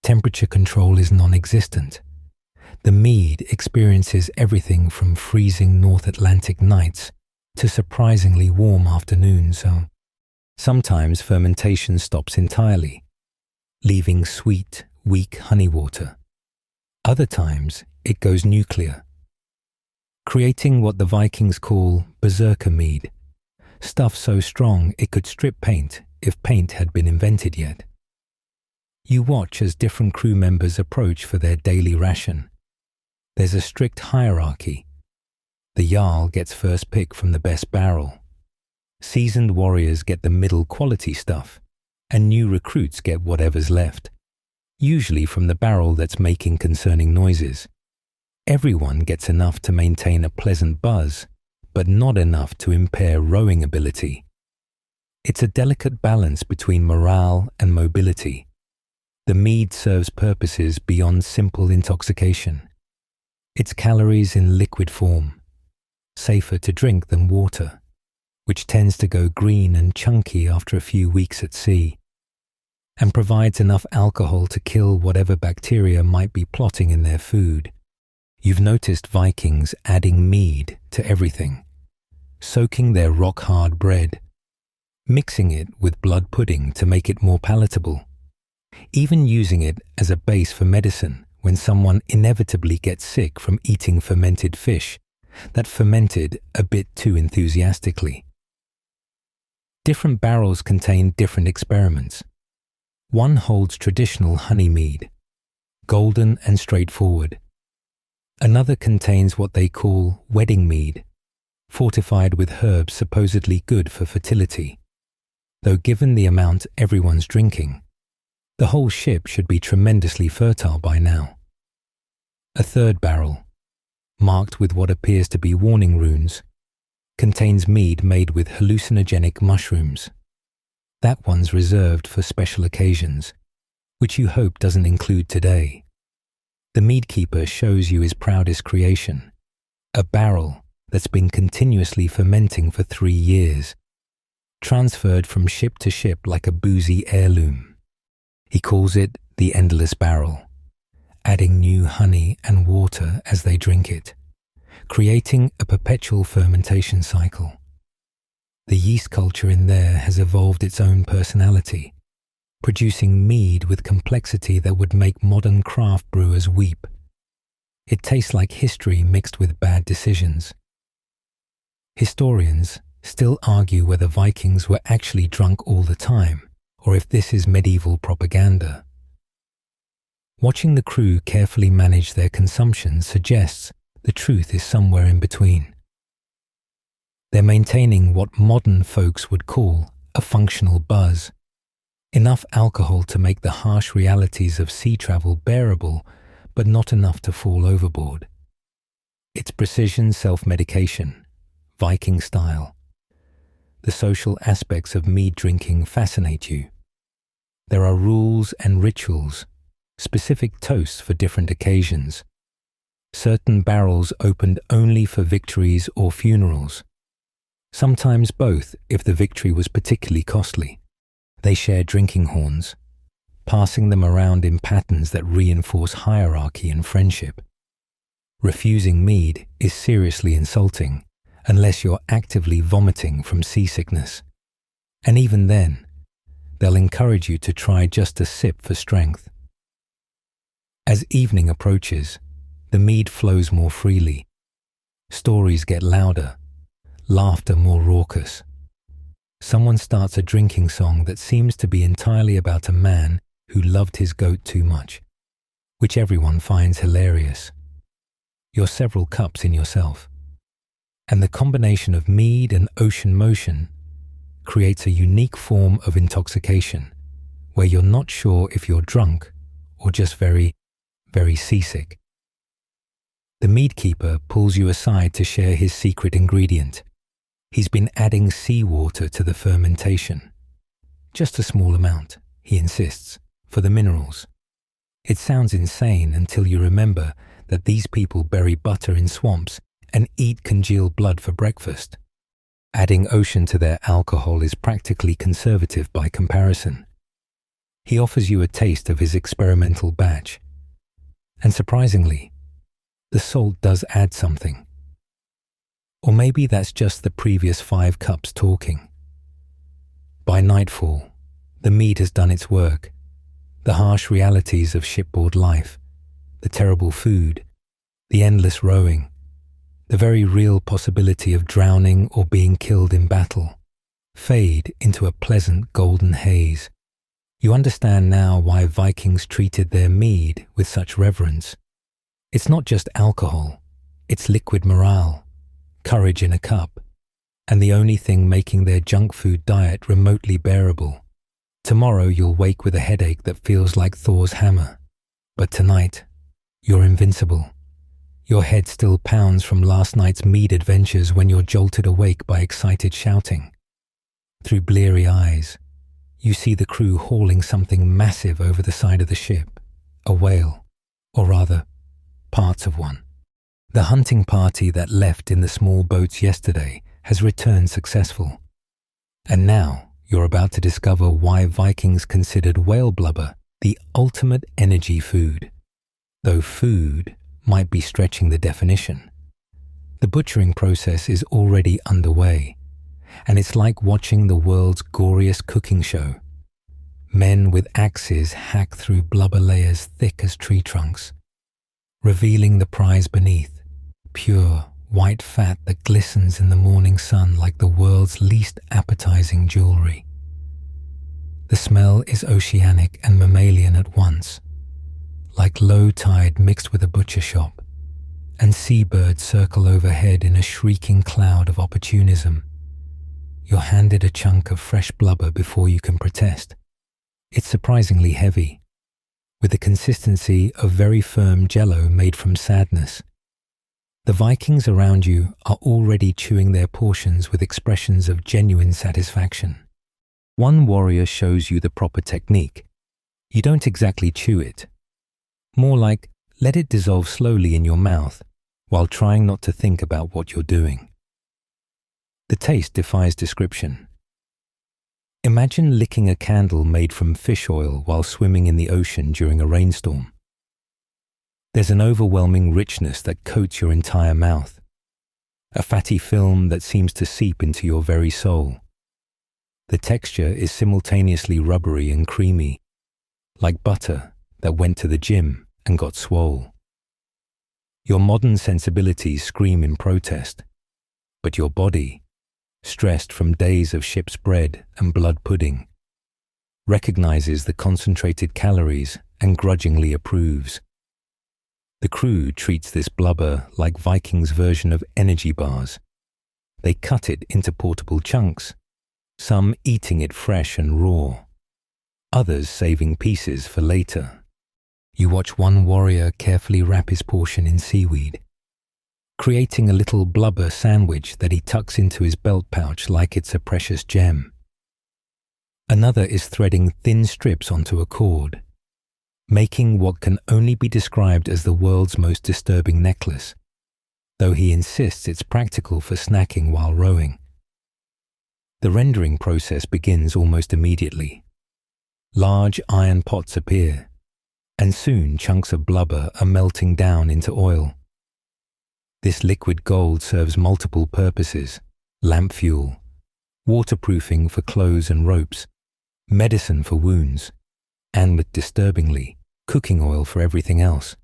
Temperature control is non-existent. The mead experiences everything from freezing North Atlantic nights to surprisingly warm afternoons, so sometimes fermentation stops entirely, leaving sweet, weak honey water. Other times it goes nuclear, creating what the Vikings call berserker mead, stuff so strong it could strip paint if paint had been invented yet. You watch as different crew members approach for their daily ration. There's a strict hierarchy. The Jarl gets first pick from the best barrel. Seasoned warriors get the middle quality stuff, and new recruits get whatever's left, usually from the barrel that's making concerning noises. Everyone gets enough to maintain a pleasant buzz, but not enough to impair rowing ability. It's a delicate balance between morale and mobility. The mead serves purposes beyond simple intoxication. Its calories in liquid form, safer to drink than water, which tends to go green and chunky after a few weeks at sea, and provides enough alcohol to kill whatever bacteria might be plotting in their food. You've noticed Vikings adding mead to everything, soaking their rock-hard bread, mixing it with blood pudding to make it more palatable, even using it as a base for medicine when someone inevitably gets sick from eating fermented fish that fermented a bit too enthusiastically. Different barrels contain different experiments. One holds traditional honey mead, golden and straightforward. Another contains what they call wedding mead, fortified with herbs supposedly good for fertility, though given the amount everyone's drinking, the whole ship should be tremendously fertile by now. A third barrel, marked with what appears to be warning runes, contains mead made with hallucinogenic mushrooms. That one's reserved for special occasions, which you hope doesn't include today. The mead keeper shows you his proudest creation, a barrel that's been continuously fermenting for 3 years, transferred from ship to ship like a boozy heirloom. He calls it the endless barrel, adding new honey and water as they drink it, creating a perpetual fermentation cycle. The yeast culture in there has evolved its own personality, producing mead with complexity that would make modern craft brewers weep. It tastes like history mixed with bad decisions. Historians still argue whether Vikings were actually drunk all the time, or if this is medieval propaganda. Watching the crew carefully manage their consumption suggests the truth is somewhere in between. They're maintaining what modern folks would call a functional buzz, enough alcohol to make the harsh realities of sea travel bearable, but not enough to fall overboard. It's precision self-medication, Viking style. The social aspects of mead drinking fascinate you. There are rules and rituals, specific toasts for different occasions. Certain barrels opened only for victories or funerals. Sometimes both if the victory was particularly costly. They share drinking horns, passing them around in patterns that reinforce hierarchy and friendship. Refusing mead is seriously insulting unless you're actively vomiting from seasickness. And even then, they'll encourage you to try just a sip for strength. As evening approaches, the mead flows more freely. Stories get louder, laughter more raucous. Someone starts a drinking song that seems to be entirely about a man who loved his goat too much, which everyone finds hilarious. You're several cups in yourself, and the combination of mead and ocean motion creates a unique form of intoxication where you're not sure if you're drunk or just very, very seasick. The mead keeper pulls you aside to share his secret ingredient. He's been adding seawater to the fermentation. Just a small amount, he insists, for the minerals. It sounds insane until you remember that these people bury butter in swamps and eat congealed blood for breakfast. Adding ocean to their alcohol is practically conservative by comparison. He offers you a taste of his experimental batch. And surprisingly, the salt does add something. Or maybe that's just the previous 5 cups talking. By nightfall, the mead has done its work. The harsh realities of shipboard life, the terrible food, the endless rowing, the very real possibility of drowning or being killed in battle, fade into a pleasant golden haze. You understand now why Vikings treated their mead with such reverence. It's not just alcohol, it's liquid morale, courage in a cup, and the only thing making their junk food diet remotely bearable. Tomorrow you'll wake with a headache that feels like Thor's hammer, but tonight you're invincible. Your head still pounds from last night's mead adventures when you're jolted awake by excited shouting. Through bleary eyes, you see the crew hauling something massive over the side of the ship, a whale, or rather, parts of one. The hunting party that left in the small boats yesterday has returned successful. And now you're about to discover why Vikings considered whale blubber the ultimate energy food. Though food might be stretching the definition. The butchering process is already underway, and it's like watching the world's goriest cooking show. Men with axes hack through blubber layers thick as tree trunks, revealing the prize beneath, pure, white fat that glistens in the morning sun like the world's least appetizing jewelry. The smell is oceanic and mammalian at once, like low tide mixed with a butcher shop, and seabirds circle overhead in a shrieking cloud of opportunism. You're handed a chunk of fresh blubber before you can protest. It's surprisingly heavy, with the consistency of very firm jello made from sadness. The Vikings around you are already chewing their portions with expressions of genuine satisfaction. One warrior shows you the proper technique. You don't exactly chew it. More like, let it dissolve slowly in your mouth while trying not to think about what you're doing. The taste defies description. Imagine licking a candle made from fish oil while swimming in the ocean during a rainstorm. There's an overwhelming richness that coats your entire mouth, a fatty film that seems to seep into your very soul. The texture is simultaneously rubbery and creamy, like butter that went to the gym and got swole. Your modern sensibilities scream in protest, but your body, stressed from days of ship's bread and blood pudding, recognizes the concentrated calories and grudgingly approves. The crew treats this blubber like Vikings' version of energy bars. They cut it into portable chunks, some eating it fresh and raw, others saving pieces for later. You watch one warrior carefully wrap his portion in seaweed, creating a little blubber sandwich that he tucks into his belt pouch like it's a precious gem. Another is threading thin strips onto a cord, making what can only be described as the world's most disturbing necklace, though he insists it's practical for snacking while rowing. The rendering process begins almost immediately. Large iron pots appear, and soon chunks of blubber are melting down into oil. This liquid gold serves multiple purposes: lamp fuel, waterproofing for clothes and ropes, medicine for wounds, and with disturbingly, cooking oil for everything else.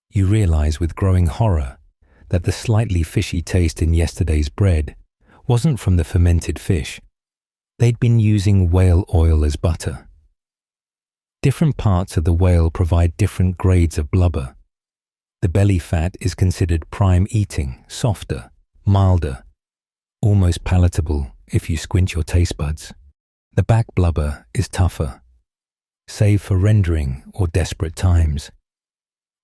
You realize with growing horror that the slightly fishy taste in yesterday's bread wasn't from the fermented fish. They'd been using whale oil as butter. Different parts of the whale provide different grades of blubber. The belly fat is considered prime eating, softer, milder, almost palatable if you squint your taste buds. The back blubber is tougher, save for rendering or desperate times.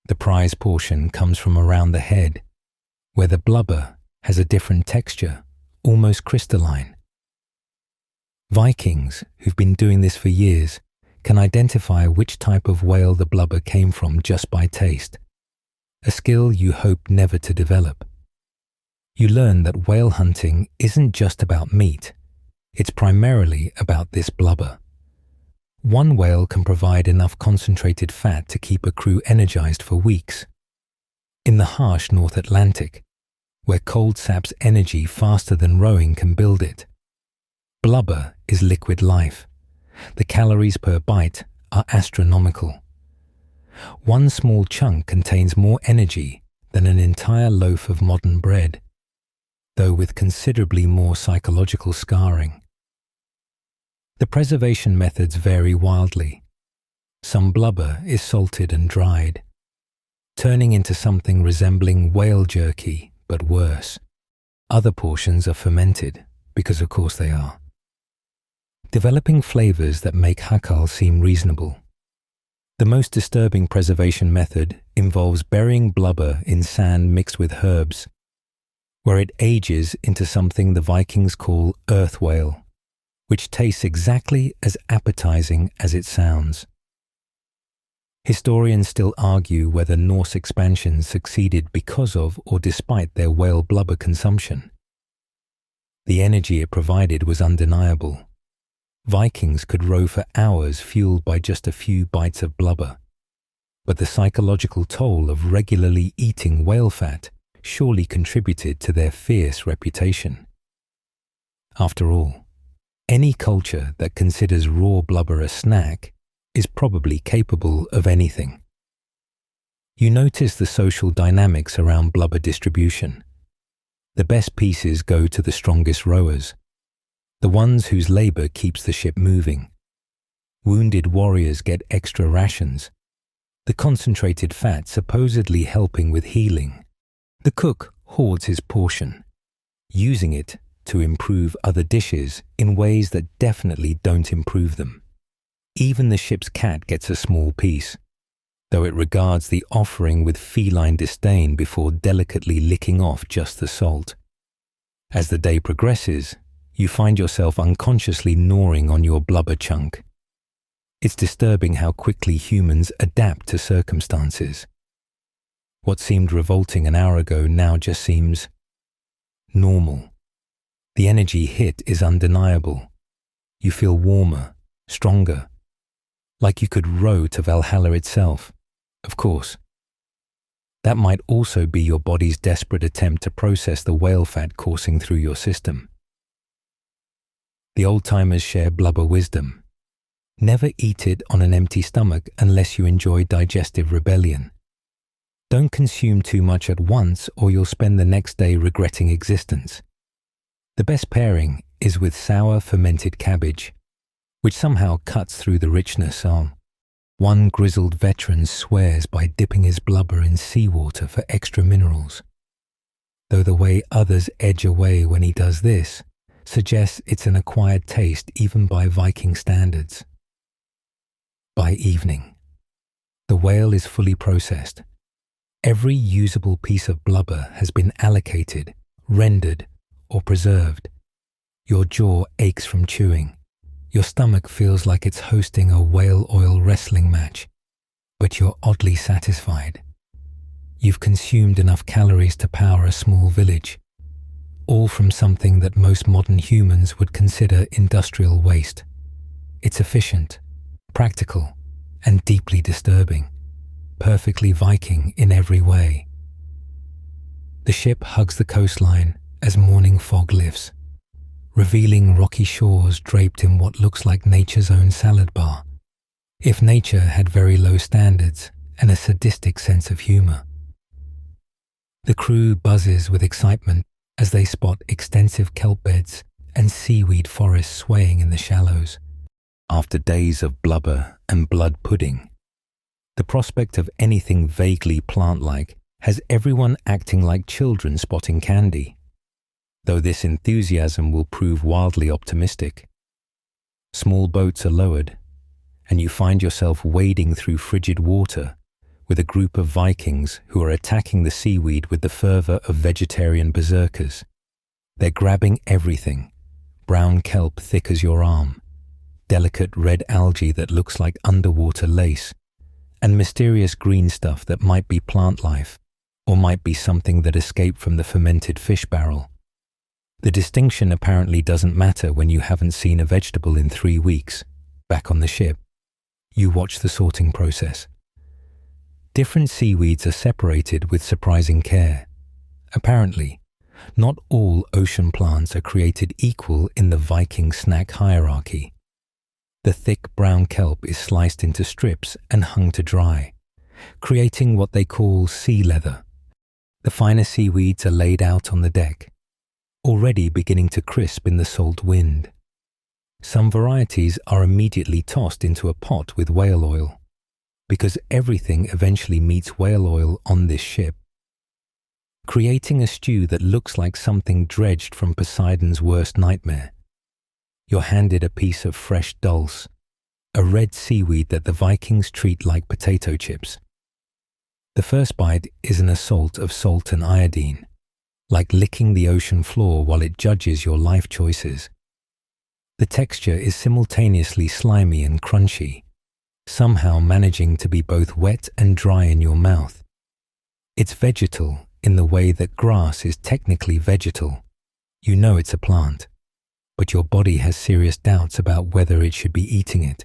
The prize portion comes from around the head, where the blubber has a different texture, almost crystalline. Vikings, who've been doing this for years, can identify which type of whale the blubber came from just by taste, a skill you hope never to develop. You learn that whale hunting isn't just about meat, it's primarily about this blubber. One whale can provide enough concentrated fat to keep a crew energized for weeks. In the harsh North Atlantic, where cold saps energy faster than rowing can build it, blubber is liquid life. The calories per bite are astronomical. One small chunk contains more energy than an entire loaf of modern bread, though with considerably more psychological scarring. The preservation methods vary wildly. Some blubber is salted and dried, turning into something resembling whale jerky, but worse. Other portions are fermented, because of course they are, developing flavors that make hakal seem reasonable. The most disturbing preservation method involves burying blubber in sand mixed with herbs, where it ages into something the Vikings call earth whale, which tastes exactly as appetizing as it sounds. Historians still argue whether Norse expansions succeeded because of or despite their whale blubber consumption. The energy it provided was undeniable. Vikings could row for hours fueled by just a few bites of blubber. But the psychological toll of regularly eating whale fat surely contributed to their fierce reputation. After all, any culture that considers raw blubber a snack is probably capable of anything. You notice the social dynamics around blubber distribution. The best pieces go to the strongest rowers, the ones whose labor keeps the ship moving. Wounded warriors get extra rations, the concentrated fat supposedly helping with healing. The cook hoards his portion, using it to improve other dishes in ways that definitely don't improve them. Even the ship's cat gets a small piece, though it regards the offering with feline disdain before delicately licking off just the salt. As the day progresses, you find yourself unconsciously gnawing on your blubber chunk. It's disturbing how quickly humans adapt to circumstances. What seemed revolting an hour ago now just seems normal. The energy hit is undeniable. You feel warmer, stronger, like you could row to Valhalla itself, of course. That might also be your body's desperate attempt to process the whale fat coursing through your system. The old-timers share blubber wisdom. Never eat it on an empty stomach unless you enjoy digestive rebellion. Don't consume too much at once or you'll spend the next day regretting existence. The best pairing is with sour fermented cabbage, which somehow cuts through the richness. One grizzled veteran swears by dipping his blubber in seawater for extra minerals, though the way others edge away when he does this suggests it's an acquired taste even by Viking standards. By evening, the whale is fully processed. Every usable piece of blubber has been allocated, rendered, or preserved. Your jaw aches from chewing. Your stomach feels like it's hosting a whale oil wrestling match, but you're oddly satisfied. You've consumed enough calories to power a small village, all from something that most modern humans would consider industrial waste. It's efficient, practical, and deeply disturbing, perfectly Viking in every way. The ship hugs the coastline as morning fog lifts, revealing rocky shores draped in what looks like nature's own salad bar, if nature had very low standards and a sadistic sense of humor. The crew buzzes with excitement as they spot extensive kelp beds and seaweed forests swaying in the shallows. After days of blubber and blood pudding, the prospect of anything vaguely plant-like has everyone acting like children spotting candy, though this enthusiasm will prove wildly optimistic. Small boats are lowered, and you find yourself wading through frigid water with a group of Vikings who are attacking the seaweed with the fervor of vegetarian berserkers. They're grabbing everything: brown kelp thick as your arm, delicate red algae that looks like underwater lace, and mysterious green stuff that might be plant life, or might be something that escaped from the fermented fish barrel. The distinction apparently doesn't matter when you haven't seen a vegetable in 3 weeks. Back on the ship, you watch the sorting process. Different seaweeds are separated with surprising care. Apparently, not all ocean plants are created equal in the Viking snack hierarchy. The thick brown kelp is sliced into strips and hung to dry, creating what they call sea leather. The finer seaweeds are laid out on the deck, already beginning to crisp in the salt wind. Some varieties are immediately tossed into a pot with whale oil, because everything eventually meets whale oil on this ship, creating a stew that looks like something dredged from Poseidon's worst nightmare. You're handed a piece of fresh dulse, a red seaweed that the Vikings treat like potato chips. The first bite is an assault of salt and iodine, like licking the ocean floor while it judges your life choices. The texture is simultaneously slimy and crunchy, somehow managing to be both wet and dry in your mouth. It's vegetal in the way that grass is technically vegetal. You know it's a plant, but your body has serious doubts about whether it should be eating it.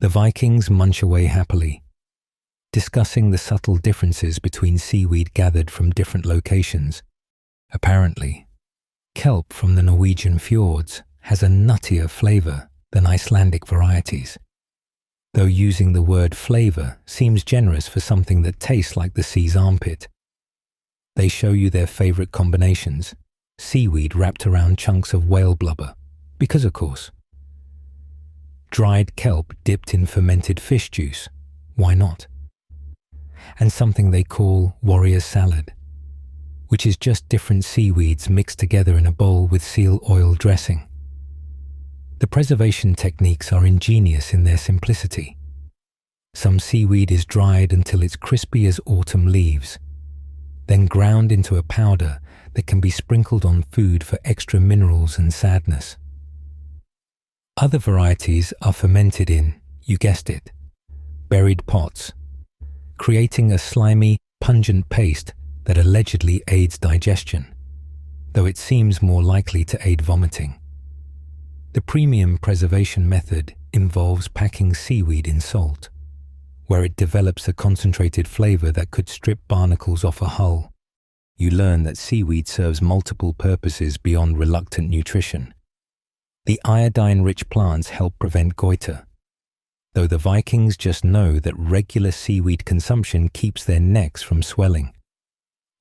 The Vikings munch away happily, discussing the subtle differences between seaweed gathered from different locations. Apparently, kelp from the Norwegian fjords has a nuttier flavor than Icelandic varieties, though using the word flavor seems generous for something that tastes like the sea's armpit. They show you their favorite combinations: seaweed wrapped around chunks of whale blubber, because of course. Dried kelp dipped in fermented fish juice, why not? And something they call warrior salad, which is just different seaweeds mixed together in a bowl with seal oil dressing. The preservation techniques are ingenious in their simplicity. Some seaweed is dried until it's crispy as autumn leaves, then ground into a powder that can be sprinkled on food for extra minerals and sadness. Other varieties are fermented in, you guessed it, buried pots, creating a slimy, pungent paste that allegedly aids digestion, though it seems more likely to aid vomiting. The premium preservation method involves packing seaweed in salt, where it develops a concentrated flavor that could strip barnacles off a hull. You learn that seaweed serves multiple purposes beyond reluctant nutrition. The iodine-rich plants help prevent goiter, though the Vikings just know that regular seaweed consumption keeps their necks from swelling.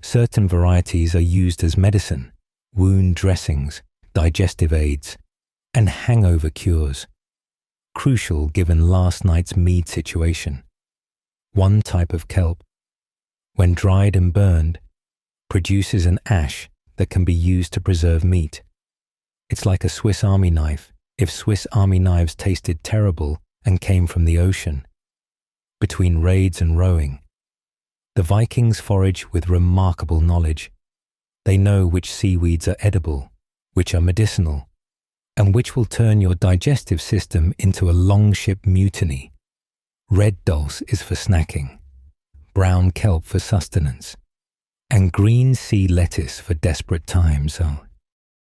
Certain varieties are used as medicine, wound dressings, digestive aids, and hangover cures, crucial given last night's mead situation. One type of kelp, when dried and burned, produces an ash that can be used to preserve meat. It's like a Swiss Army knife if Swiss Army knives tasted terrible and came from the ocean. Between raids and rowing, the Vikings forage with remarkable knowledge. They know which seaweeds are edible, which are medicinal, and which will turn your digestive system into a longship mutiny. Red dulse is for snacking, brown kelp for sustenance, and green sea lettuce for desperate times.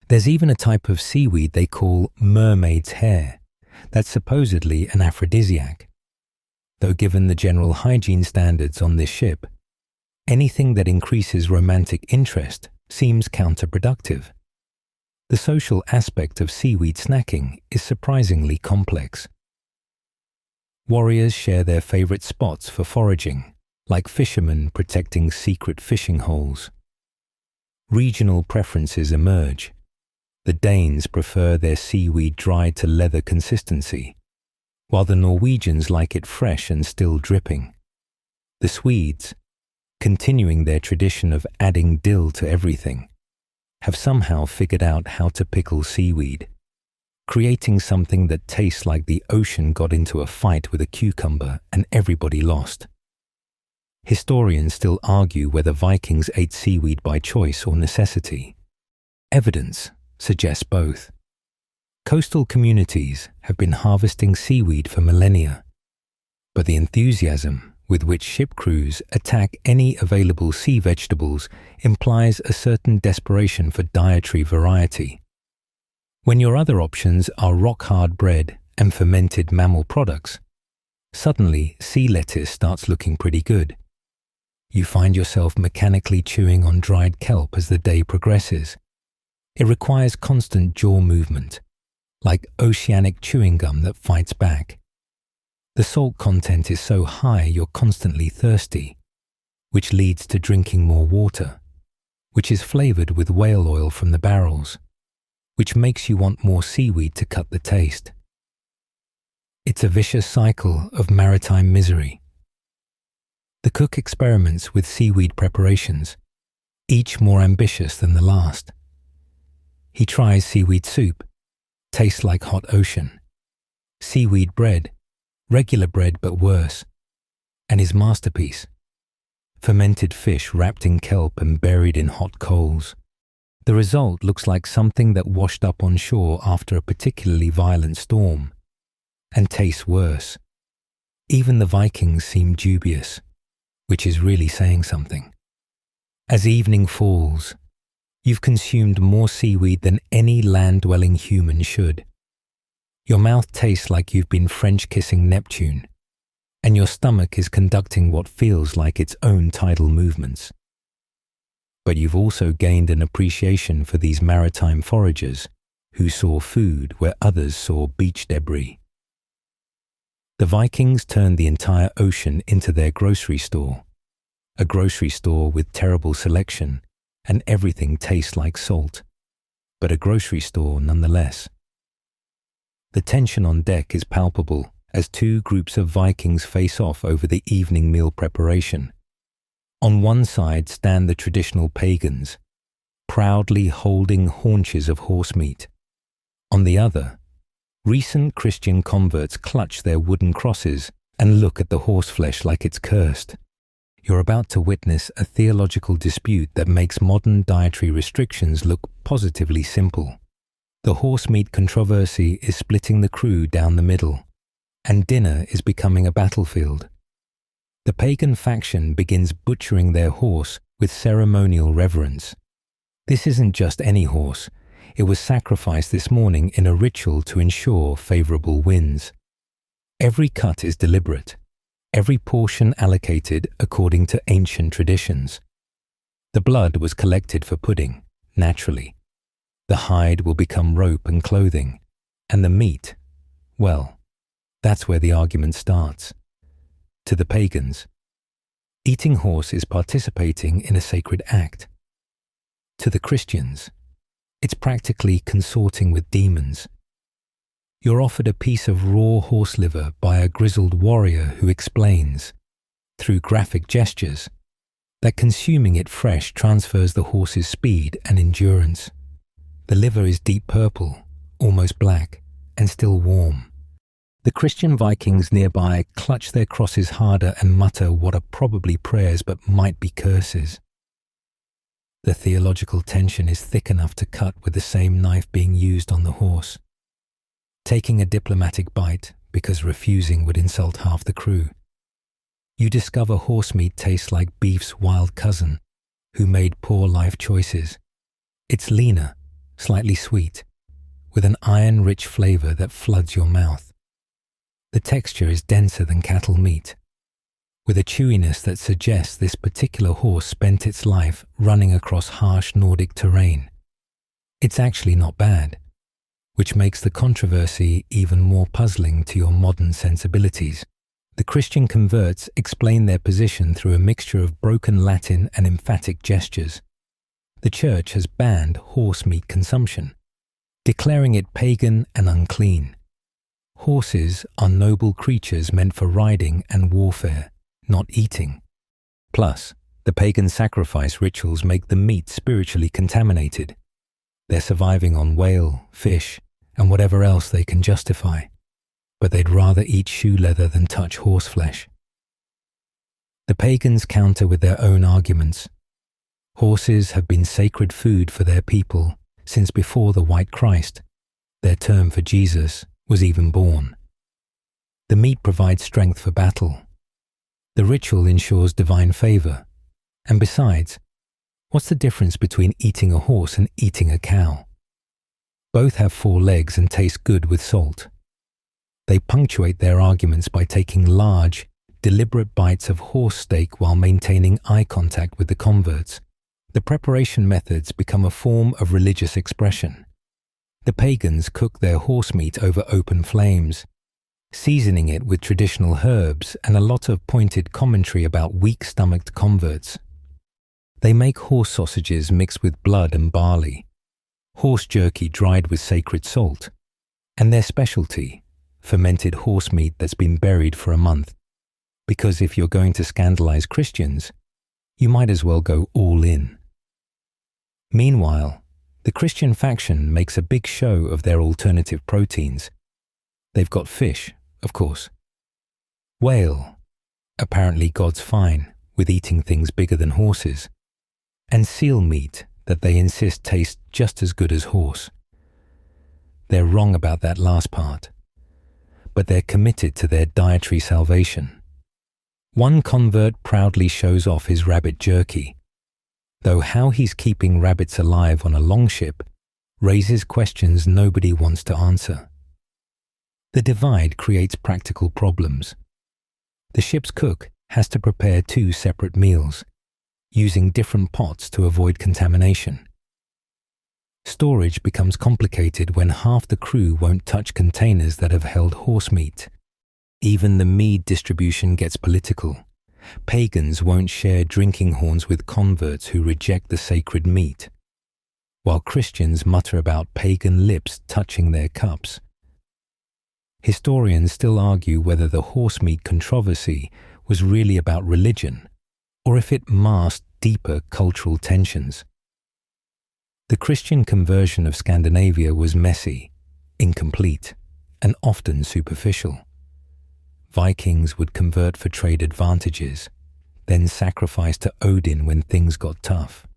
There's even a type of seaweed they call mermaid's hair that's supposedly an aphrodisiac. Though given the general hygiene standards on this ship, anything that increases romantic interest seems counterproductive. The social aspect of seaweed snacking is surprisingly complex. Warriors share their favorite spots for foraging, like fishermen protecting secret fishing holes. Regional preferences emerge. The Danes prefer their seaweed dried to leather consistency, while the Norwegians like it fresh and still dripping. The Swedes, continuing their tradition of adding dill to everything, have somehow figured out how to pickle seaweed, creating something that tastes like the ocean got into a fight with a cucumber and everybody lost. Historians still argue whether Vikings ate seaweed by choice or necessity. Evidence suggests both. Coastal communities have been harvesting seaweed for millennia, but the enthusiasm with which ship crews attack any available sea vegetables implies a certain desperation for dietary variety. When your other options are rock-hard bread and fermented mammal products, suddenly sea lettuce starts looking pretty good. You find yourself mechanically chewing on dried kelp as the day progresses. It requires constant jaw movement, like oceanic chewing gum that fights back. The salt content is so high you're constantly thirsty, which leads to drinking more water, which is flavored with whale oil from the barrels, which makes you want more seaweed to cut the taste. It's a vicious cycle of maritime misery. The cook experiments with seaweed preparations, each more ambitious than the last. He tries seaweed soup, tastes like hot ocean. Seaweed bread, regular bread but worse. And his masterpiece, fermented fish wrapped in kelp and buried in hot coals. The result looks like something that washed up on shore after a particularly violent storm, and tastes worse. Even the Vikings seem dubious, which is really saying something. As evening falls, you've consumed more seaweed than any land-dwelling human should. Your mouth tastes like you've been French-kissing Neptune, and your stomach is conducting what feels like its own tidal movements. But you've also gained an appreciation for these maritime foragers who saw food where others saw beach debris. The Vikings turned the entire ocean into their grocery store, a grocery store with terrible selection and everything tastes like salt, but a grocery store nonetheless. The tension on deck is palpable as two groups of Vikings face off over the evening meal preparation. On one side stand the traditional pagans, proudly holding haunches of horse meat. On the other, recent Christian converts clutch their wooden crosses and look at the horseflesh like it's cursed. You're about to witness a theological dispute that makes modern dietary restrictions look positively simple. The horse meat controversy is splitting the crew down the middle, and dinner is becoming a battlefield. The pagan faction begins butchering their horse with ceremonial reverence. This isn't just any horse. It was sacrificed this morning in a ritual to ensure favorable winds. Every cut is deliberate, every portion allocated according to ancient traditions. The blood was collected for pudding, naturally. The hide will become rope and clothing, and the meat, well, that's where the argument starts. To the pagans, eating horse is participating in a sacred act. To the Christians, it's practically consorting with demons. You're offered a piece of raw horse liver by a grizzled warrior who explains, through graphic gestures, that consuming it fresh transfers the horse's speed and endurance. The liver is deep purple, almost black, and still warm. The Christian Vikings nearby clutch their crosses harder and mutter what are probably prayers but might be curses. The theological tension is thick enough to cut with the same knife being used on the horse. Taking a diplomatic bite because refusing would insult half the crew. You discover horse meat tastes like beef's wild cousin, who made poor life choices. It's leaner, slightly sweet, with an iron-rich flavor that floods your mouth. The texture is denser than cattle meat, with a chewiness that suggests this particular horse spent its life running across harsh Nordic terrain. It's actually not bad, which makes the controversy even more puzzling to your modern sensibilities. The Christian converts explain their position through a mixture of broken Latin and emphatic gestures. The Church has banned horse meat consumption, declaring it pagan and unclean. Horses are noble creatures meant for riding and warfare, not eating. Plus, the pagan sacrifice rituals make the meat spiritually contaminated. They're surviving on whale, fish, and whatever else they can justify, but they'd rather eat shoe leather than touch horseflesh. The pagans counter with their own arguments. Horses have been sacred food for their people since before the White Christ, their term for Jesus, was even born. The meat provides strength for battle. The ritual ensures divine favor. And besides, what's the difference between eating a horse and eating a cow? Both have 4 legs and taste good with salt. They punctuate their arguments by taking large, deliberate bites of horse steak while maintaining eye contact with the converts. The preparation methods become a form of religious expression. The pagans cook their horse meat over open flames, seasoning it with traditional herbs and a lot of pointed commentary about weak-stomached converts. They make horse sausages mixed with blood and barley, horse jerky dried with sacred salt, and their specialty, fermented horse meat that's been buried for a month. Because if you're going to scandalize Christians, you might as well go all in. Meanwhile, the Christian faction makes a big show of their alternative proteins. They've got fish, of course. Whale, apparently God's fine with eating things bigger than horses. And seal meat that they insist taste just as good as horse. They're wrong about that last part, but they're committed to their dietary salvation. One convert proudly shows off his rabbit jerky, though how he's keeping rabbits alive on a longship raises questions nobody wants to answer. The divide creates practical problems. The ship's cook has to prepare 2 separate meals, using different pots to avoid contamination. Storage becomes complicated when half the crew won't touch containers that have held horse meat. Even the mead distribution gets political. Pagans won't share drinking horns with converts who reject the sacred meat, while Christians mutter about pagan lips touching their cups. Historians still argue whether the horse meat controversy was really about religion, or if it masked deeper cultural tensions. The Christian conversion of Scandinavia was messy, incomplete, and often superficial. Vikings would convert for trade advantages, then sacrifice to Odin when things got tough.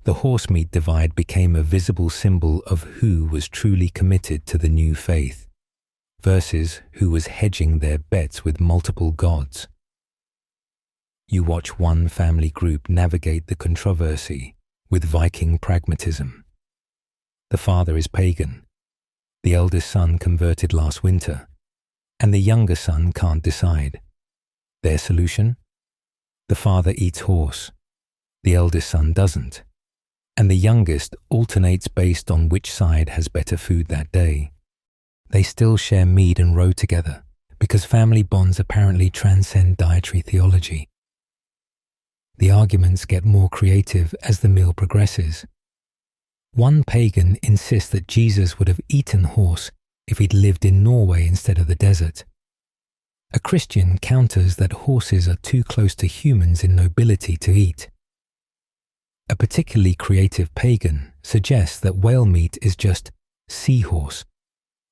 The horse meat divide became a visible symbol of who was truly committed to the new faith, versus who was hedging their bets with multiple gods. You watch one family group navigate the controversy with Viking pragmatism. The father is pagan, the eldest son converted last winter, and the younger son can't decide. Their solution? The father eats horse, the eldest son doesn't, and the youngest alternates based on which side has better food that day. They still share mead and row together, because family bonds apparently transcend dietary theology. The arguments get more creative as the meal progresses. One pagan insists that Jesus would have eaten horse if he'd lived in Norway instead of the desert. A Christian counters that horses are too close to humans in nobility to eat. A particularly creative pagan suggests that whale meat is just seahorse,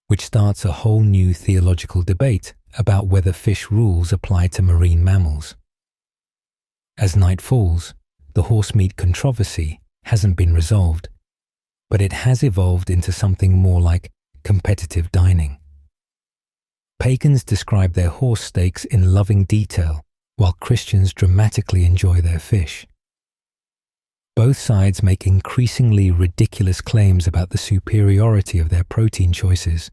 which starts a whole new theological debate about whether fish rules apply to marine mammals. As night falls, the horse meat controversy hasn't been resolved, but it has evolved into something more like competitive dining. Pagans describe their horse steaks in loving detail, while Christians dramatically enjoy their fish. Both sides make increasingly ridiculous claims about the superiority of their protein choices.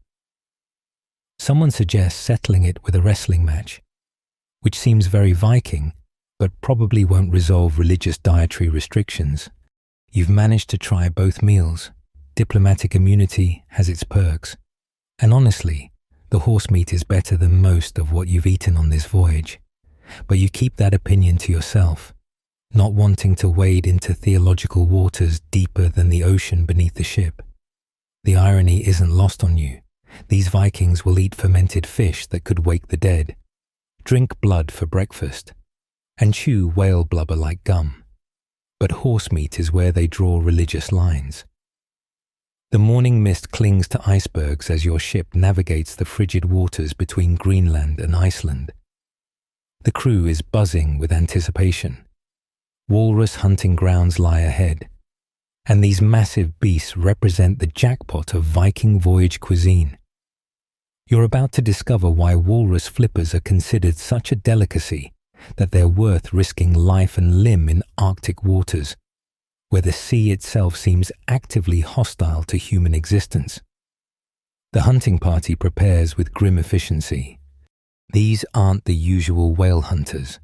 Someone suggests settling it with a wrestling match, which seems very Viking, but probably won't resolve religious dietary restrictions. You've managed to try both meals. Diplomatic immunity has its perks. And honestly, the horse meat is better than most of what you've eaten on this voyage. But you keep that opinion to yourself, not wanting to wade into theological waters deeper than the ocean beneath the ship. The irony isn't lost on you. These Vikings will eat fermented fish that could wake the dead, drink blood for breakfast, and chew whale blubber like gum. But horse meat is where they draw religious lines. The morning mist clings to icebergs as your ship navigates the frigid waters between Greenland and Iceland. The crew is buzzing with anticipation. Walrus hunting grounds lie ahead, and these massive beasts represent the jackpot of Viking voyage cuisine. You're about to discover why walrus flippers are considered such a delicacy that they're worth risking life and limb in Arctic waters, where the sea itself seems actively hostile to human existence. The hunting party prepares with grim efficiency. These aren't the usual whale hunters.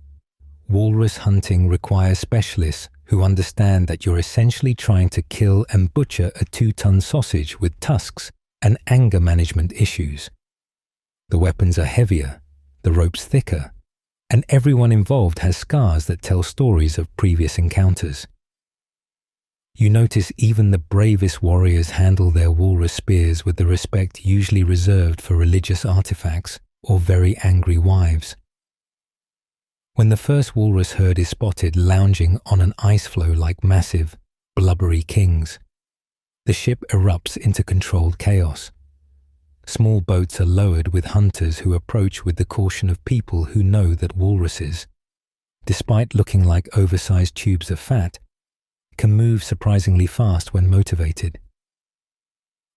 Walrus hunting requires specialists who understand that you're essentially trying to kill and butcher a 2-ton sausage with tusks and anger management issues. The weapons are heavier, the ropes thicker, and everyone involved has scars that tell stories of previous encounters. You notice even the bravest warriors handle their walrus spears with the respect usually reserved for religious artifacts or very angry wives. When the first walrus herd is spotted lounging on an ice floe like massive, blubbery kings, the ship erupts into controlled chaos. Small boats are lowered with hunters who approach with the caution of people who know that walruses, despite looking like oversized tubes of fat, can move surprisingly fast when motivated.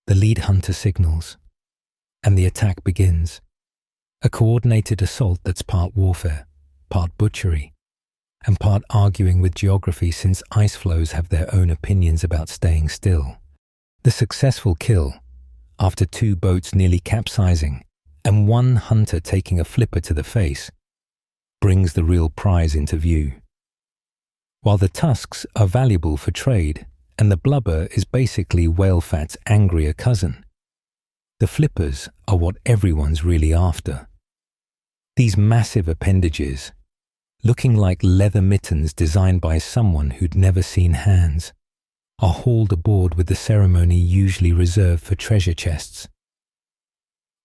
The lead hunter signals, and the attack begins. A coordinated assault that's part warfare, part butchery, and part arguing with geography since ice floes have their own opinions about staying still. The successful kill, after 2 boats nearly capsizing and 1 hunter taking a flipper to the face, brings the real prize into view. While the tusks are valuable for trade and the blubber is basically whale fat's angrier cousin, the flippers are what everyone's really after. These massive appendages, looking like leather mittens designed by someone who'd never seen hands, are hauled aboard with the ceremony usually reserved for treasure chests.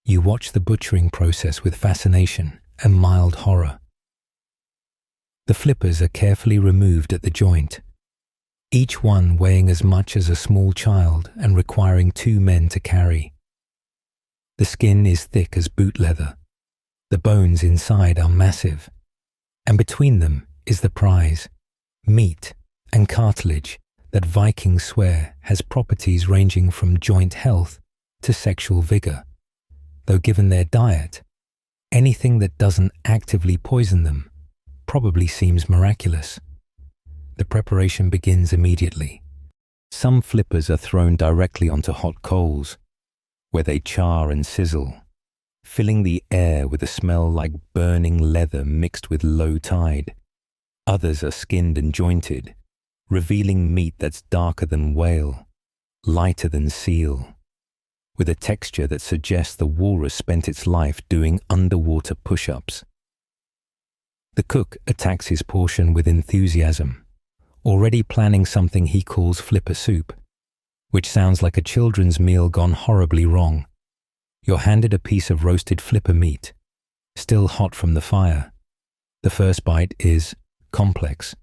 You watch the butchering process with fascination and mild horror. The flippers are carefully removed at the joint, each one weighing as much as a small child and requiring 2 men to carry. The skin is thick as boot leather. The bones inside are massive, and between them is the prize, meat and cartilage that Vikings swear has properties ranging from joint health to sexual vigor, though given their diet, anything that doesn't actively poison them probably seems miraculous. The preparation begins immediately. Some flippers are thrown directly onto hot coals, where they char and sizzle, filling the air with a smell like burning leather mixed with low tide. Others are skinned and jointed, revealing meat that's darker than whale, lighter than seal, with a texture that suggests the walrus spent its life doing underwater push-ups. The cook attacks his portion with enthusiasm, already planning something he calls flipper soup, which sounds like a children's meal gone horribly wrong. You're handed a piece of roasted flipper meat, still hot from the fire. The first bite is complex.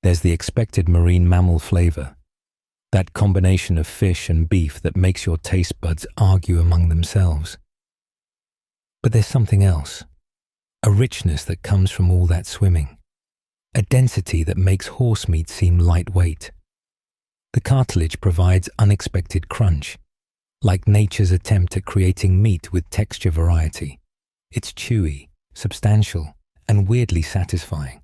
There's the expected marine mammal flavor, that combination of fish and beef that makes your taste buds argue among themselves. But there's something else, a richness that comes from all that swimming, a density that makes horse meat seem lightweight. The cartilage provides unexpected crunch, like nature's attempt at creating meat with texture variety. It's chewy, substantial, and weirdly satisfying.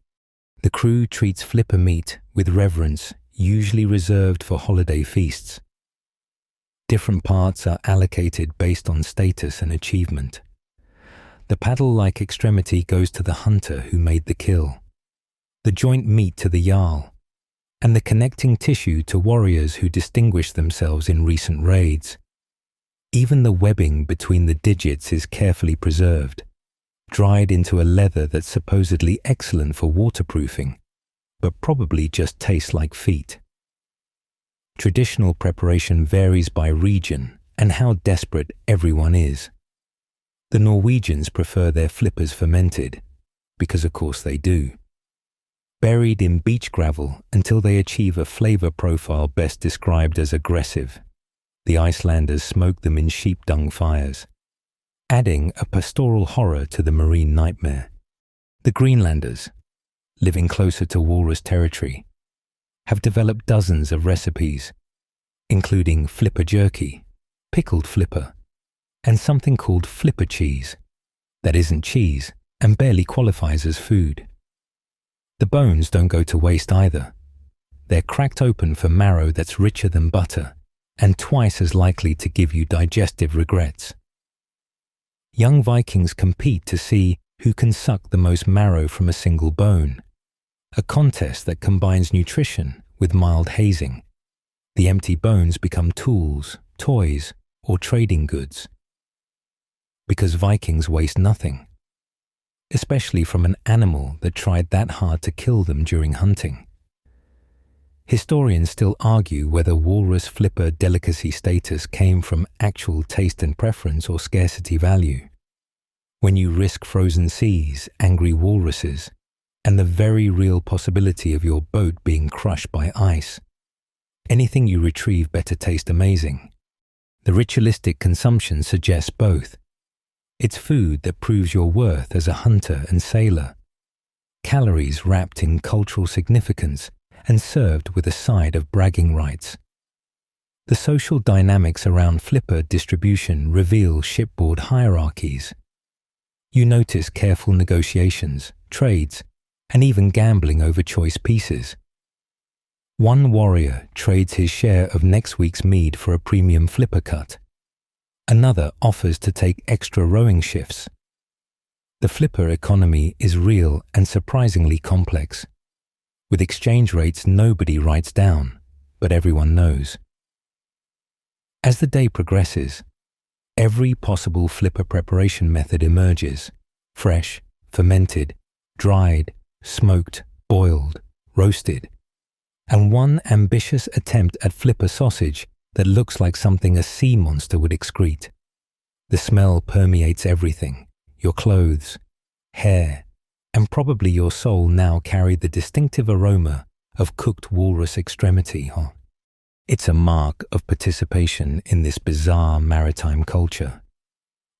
The crew treats flipper meat with reverence usually reserved for holiday feasts. Different parts are allocated based on status and achievement. The paddle-like extremity goes to the hunter who made the kill, the joint meat to the jarl, and the connecting tissue to warriors who distinguished themselves in recent raids. Even the webbing between the digits is carefully preserved, dried into a leather that's supposedly excellent for waterproofing, but probably just tastes like feet. Traditional preparation varies by region and how desperate everyone is. The Norwegians prefer their flippers fermented, because of course they do. Buried in beach gravel until they achieve a flavor profile best described as aggressive. The Icelanders smoke them in sheep dung fires, adding a pastoral horror to the marine nightmare. The Greenlanders, living closer to walrus territory, have developed dozens of recipes, including flipper jerky, pickled flipper, and something called flipper cheese, that isn't cheese and barely qualifies as food. The bones don't go to waste either. They're cracked open for marrow that's richer than butter and twice as likely to give you digestive regrets. Young Vikings compete to see who can suck the most marrow from a single bone, a contest that combines nutrition with mild hazing. The empty bones become tools, toys, or trading goods. Because Vikings waste nothing, especially from an animal that tried that hard to kill them during hunting. Historians still argue whether walrus flipper delicacy status came from actual taste and preference or scarcity value. When you risk frozen seas, angry walruses, and the very real possibility of your boat being crushed by ice, anything you retrieve better taste amazing. The ritualistic consumption suggests both. It's food that proves your worth as a hunter and sailor, calories wrapped in cultural significance and served with a side of bragging rights. The social dynamics around flipper distribution reveal shipboard hierarchies. You notice careful negotiations, trades, and even gambling over choice pieces. One warrior trades his share of next week's mead for a premium flipper cut. Another offers to take extra rowing shifts. The flipper economy is real and surprisingly complex, with exchange rates nobody writes down, but everyone knows. As the day progresses, every possible flipper preparation method emerges: fresh, fermented, dried, smoked, boiled, roasted, and one ambitious attempt at flipper sausage that looks like something a sea monster would excrete. The smell permeates everything: your clothes, hair, and probably your soul now carry the distinctive aroma of cooked walrus extremity. It's a mark of participation in this bizarre maritime culture,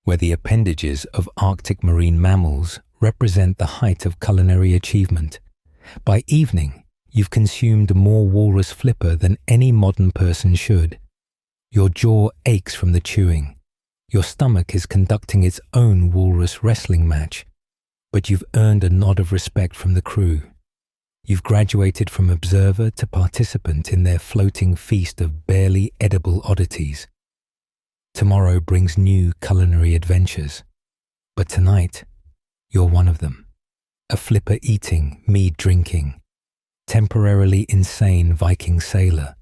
where the appendages of Arctic marine mammals represent the height of culinary achievement. By evening, you've consumed more walrus flipper than any modern person should. Your jaw aches from the chewing. Your stomach is conducting its own walrus wrestling match, but you've earned a nod of respect from the crew. You've graduated from observer to participant in their floating feast of barely edible oddities. Tomorrow brings new culinary adventures, but tonight, you're one of them. A flipper-eating, mead-drinking, temporarily insane Viking sailor.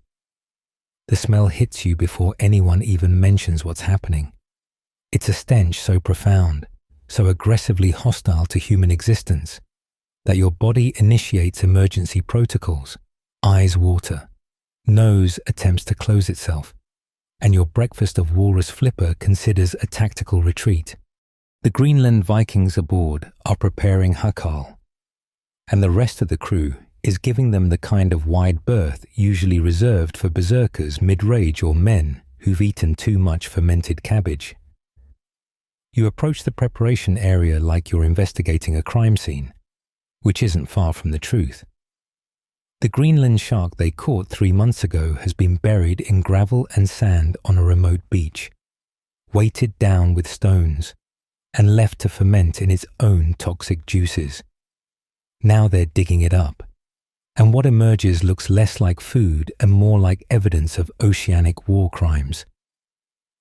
The smell hits you before anyone even mentions what's happening. It's a stench so profound, so aggressively hostile to human existence, that your body initiates emergency protocols. Eyes water, nose attempts to close itself, and your breakfast of walrus flipper considers a tactical retreat. The Greenland Vikings aboard are preparing hakal, and the rest of the crew is giving them the kind of wide berth usually reserved for berserkers mid-rage or men who've eaten too much fermented cabbage. You approach the preparation area like you're investigating a crime scene, which isn't far from the truth. The Greenland shark they caught 3 months ago has been buried in gravel and sand on a remote beach, weighted down with stones, and left to ferment in its own toxic juices. Now they're digging it up, and what emerges looks less like food and more like evidence of oceanic war crimes.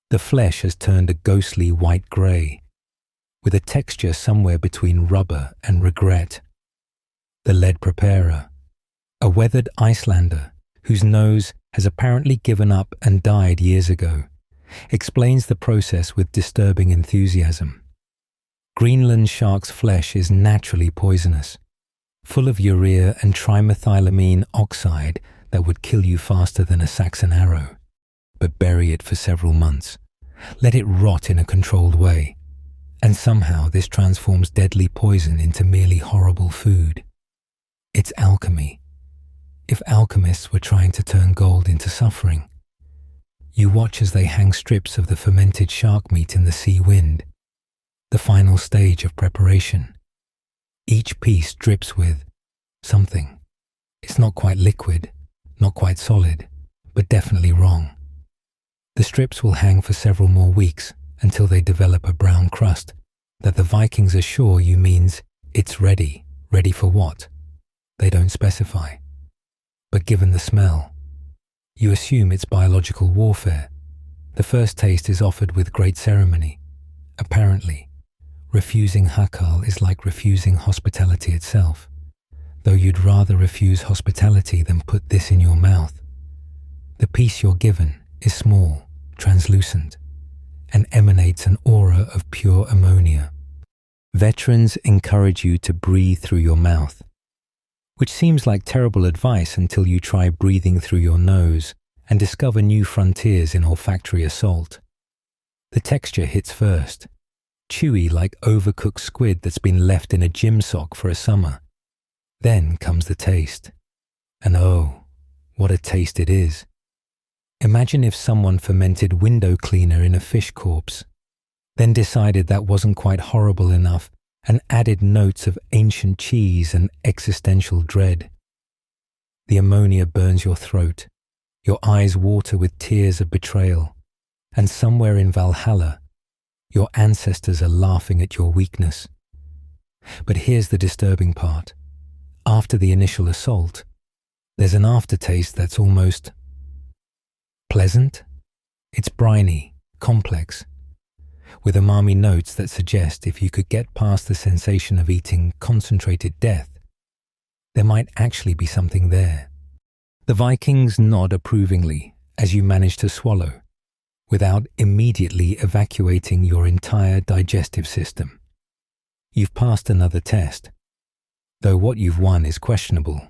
The flesh has turned a ghostly white grey, with a texture somewhere between rubber and regret. The lead preparer, a weathered Icelander whose nose has apparently given up and died years ago, explains the process with disturbing enthusiasm. Greenland shark's flesh is naturally poisonous, full of urea and trimethylamine oxide that would kill you faster than a Saxon arrow. But bury it for several months. Let it rot in a controlled way. And somehow this transforms deadly poison into merely horrible food. It's alchemy. If alchemists were trying to turn gold into suffering. You watch as they hang strips of the fermented shark meat in the sea wind, the final stage of preparation. Each piece drips with something. It's not quite liquid, not quite solid, but definitely wrong. The strips will hang for several more weeks until they develop a brown crust that the Vikings assure you means it's ready. Ready for what? They don't specify. But given the smell, you assume it's biological warfare. The first taste is offered with great ceremony. Apparently, refusing hakal is like refusing hospitality itself, though you'd rather refuse hospitality than put this in your mouth. The piece you're given is small, translucent, and emanates an aura of pure ammonia. Veterans encourage you to breathe through your mouth, which seems like terrible advice until you try breathing through your nose and discover new frontiers in olfactory assault. The texture hits first, chewy like overcooked squid that's been left in a gym sock for a summer. Then comes the taste. And oh, what a taste it is. Imagine if someone fermented window cleaner in a fish corpse, then decided that wasn't quite horrible enough and added notes of ancient cheese and existential dread. The ammonia burns your throat. Your eyes water with tears of betrayal. And somewhere in Valhalla, your ancestors are laughing at your weakness. But here's the disturbing part. After the initial assault, there's an aftertaste that's almost pleasant. It's briny, complex, with umami notes that suggest if you could get past the sensation of eating concentrated death, there might actually be something there. The Vikings nod approvingly as you manage to swallow, without immediately evacuating your entire digestive system. You've passed another test, though what you've won is questionable.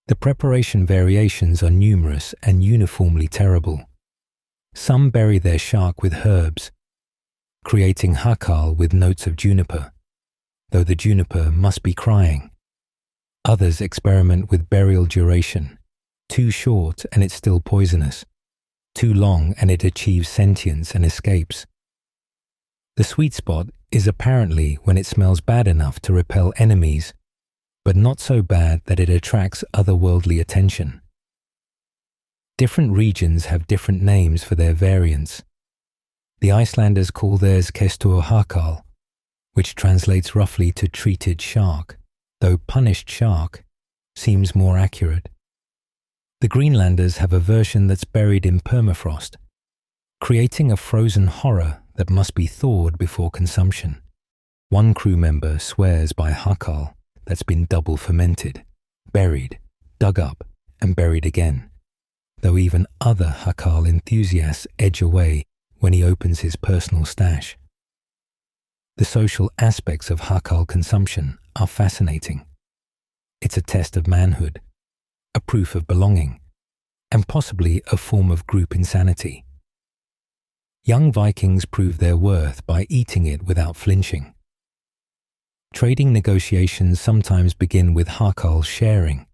The preparation variations are numerous and uniformly terrible. Some bury their shark with herbs, creating hakal with notes of juniper, though the juniper must be crying. Others experiment with burial duration, too short and it's still poisonous, too long and it achieves sentience and escapes. The sweet spot is apparently when it smells bad enough to repel enemies, but not so bad that it attracts otherworldly attention. Different regions have different names for their variants. The Icelanders call theirs Kestur hakal, which translates roughly to treated shark, though punished shark seems more accurate. The Greenlanders have a version that's buried in permafrost, creating a frozen horror that must be thawed before consumption. One crew member swears by hakal that's been double fermented, buried, dug up, and buried again, though even other hakal enthusiasts edge away when he opens his personal stash. The social aspects of hakal consumption are fascinating. It's a test of manhood, a proof of belonging, and possibly a form of group insanity. Young Vikings prove their worth by eating it without flinching. Trading negotiations sometimes begin with hakal sharing,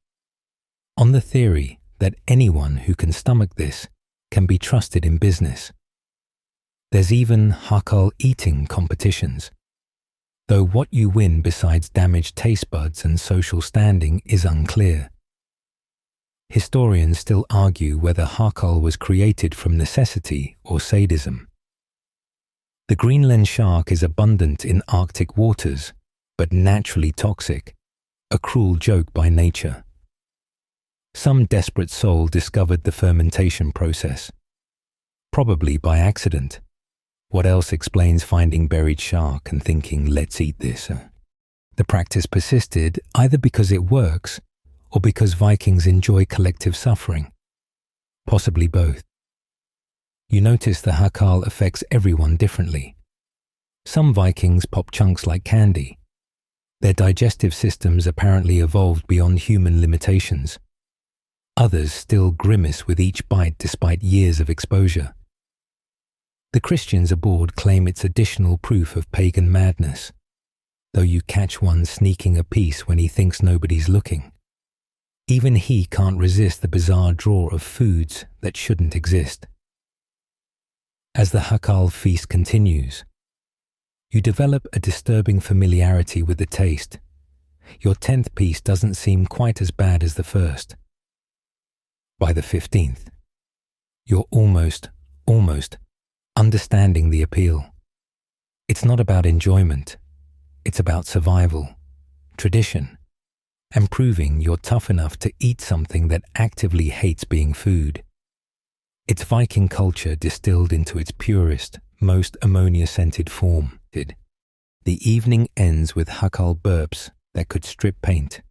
on the theory that anyone who can stomach this can be trusted in business. There's even hakal eating competitions, though what you win besides damaged taste buds and social standing is unclear. Historians still argue whether hakal was created from necessity or sadism. The Greenland shark is abundant in Arctic waters, but naturally toxic, a cruel joke by nature. Some desperate soul discovered the fermentation process, probably by accident. What else explains finding buried shark and thinking, let's eat this? The practice persisted either because it works or because Vikings enjoy collective suffering, possibly both. You notice the hakal affects everyone differently. Some Vikings pop chunks like candy. Their digestive systems apparently evolved beyond human limitations. Others still grimace with each bite despite years of exposure. The Christians aboard claim it's additional proof of pagan madness, though you catch one sneaking a piece when he thinks nobody's looking. Even he can't resist the bizarre draw of foods that shouldn't exist. As the hakal feast continues, you develop a disturbing familiarity with the taste. Your 10th piece doesn't seem quite as bad as the first. By the 15th, you're almost understanding the appeal. It's not about enjoyment. It's about survival, tradition, and proving you're tough enough to eat something that actively hates being food. It's Viking culture distilled into its purest, most ammonia-scented form. The evening ends with hakal burps that could strip paint,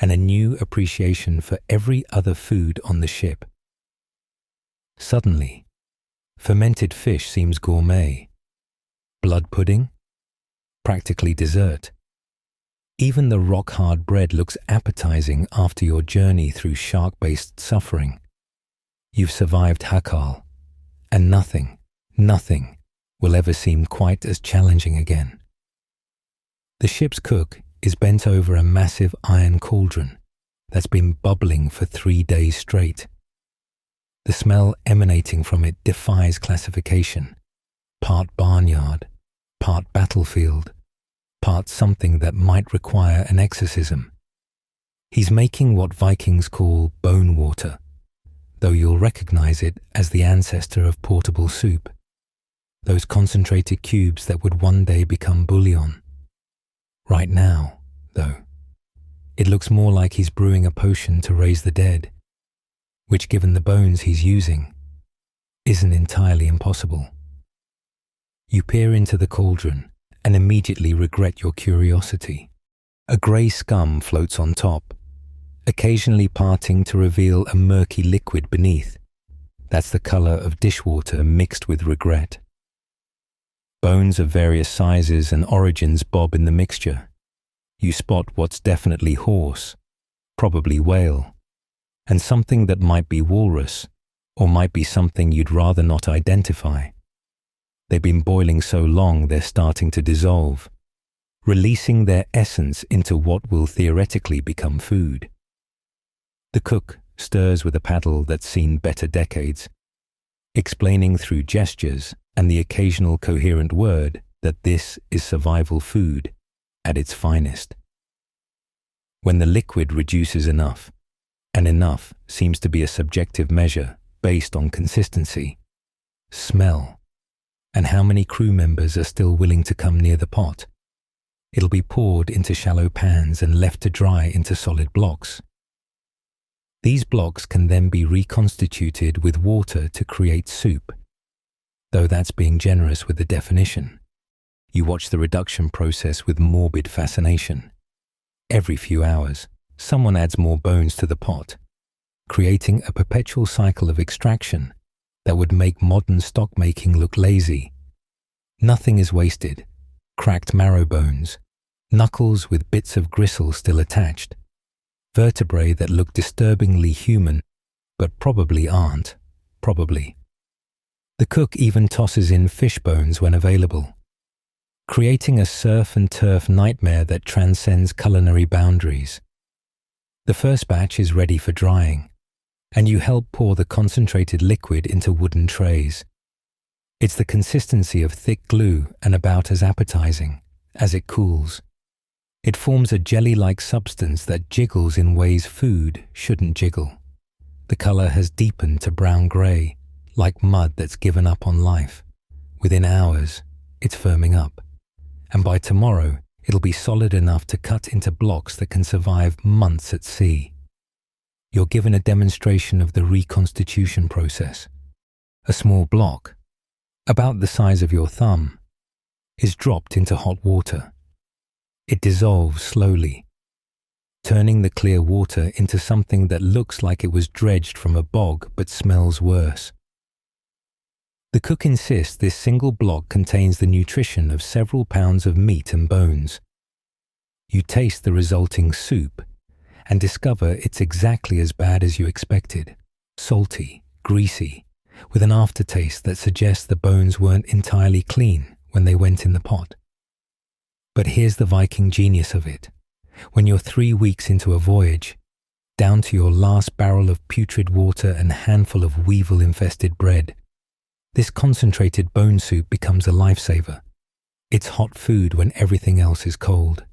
and a new appreciation for every other food on the ship. Suddenly, fermented fish seems gourmet. Blood pudding? Practically dessert. Even the rock-hard bread looks appetizing after your journey through shark-based suffering. You've survived hakal, and nothing will ever seem quite as challenging again. The ship's cook is bent over a massive iron cauldron that's been bubbling for 3 days straight. The smell emanating from it defies classification. Part barnyard, part battlefield, part something that might require an exorcism. He's making what Vikings call bone water, though you'll recognize it as the ancestor of portable soup, those concentrated cubes that would one day become bouillon. Right now, though, it looks more like he's brewing a potion to raise the dead, which, given the bones he's using, isn't entirely impossible. You peer into the cauldron and immediately regret your curiosity. A grey scum floats on top, occasionally parting to reveal a murky liquid beneath. That's the colour of dishwater mixed with regret. Bones of various sizes and origins bob in the mixture. You spot what's definitely horse, probably whale, and something that might be walrus, or might be something you'd rather not identify. They've been boiling so long they're starting to dissolve, releasing their essence into what will theoretically become food. The cook stirs with a paddle that's seen better decades, explaining through gestures and the occasional coherent word that this is survival food at its finest. When the liquid reduces enough, and enough seems to be a subjective measure based on consistency, smell, and how many crew members are still willing to come near the pot, it'll be poured into shallow pans and left to dry into solid blocks. These blocks can then be reconstituted with water to create soup, though that's being generous with the definition. You watch the reduction process with morbid fascination. Every few hours, someone adds more bones to the pot, creating a perpetual cycle of extraction that would make modern stock making look lazy. Nothing is wasted. Cracked marrow bones, knuckles with bits of gristle still attached, vertebrae that look disturbingly human, but probably aren't. Probably. The cook even tosses in fish bones when available, creating a surf and turf nightmare that transcends culinary boundaries. The first batch is ready for drying, and you help pour the concentrated liquid into wooden trays. It's the consistency of thick glue and about as appetizing. As it cools, it forms a jelly-like substance that jiggles in ways food shouldn't jiggle. The color has deepened to brown-gray, like mud that's given up on life. Within hours, it's firming up, and by tomorrow, it'll be solid enough to cut into blocks that can survive months at sea. You're given a demonstration of the reconstitution process. A small block, about the size of your thumb, is dropped into hot water. It dissolves slowly, turning the clear water into something that looks like it was dredged from a bog but smells worse. The cook insists this single block contains the nutrition of several pounds of meat and bones. You taste the resulting soup and discover it's exactly as bad as you expected. Salty, greasy, with an aftertaste that suggests the bones weren't entirely clean when they went in the pot. But here's the Viking genius of it. When you're 3 weeks into a voyage, down to your last barrel of putrid water and handful of weevil-infested bread, this concentrated bone soup becomes a lifesaver. It's hot food when everything else is cold,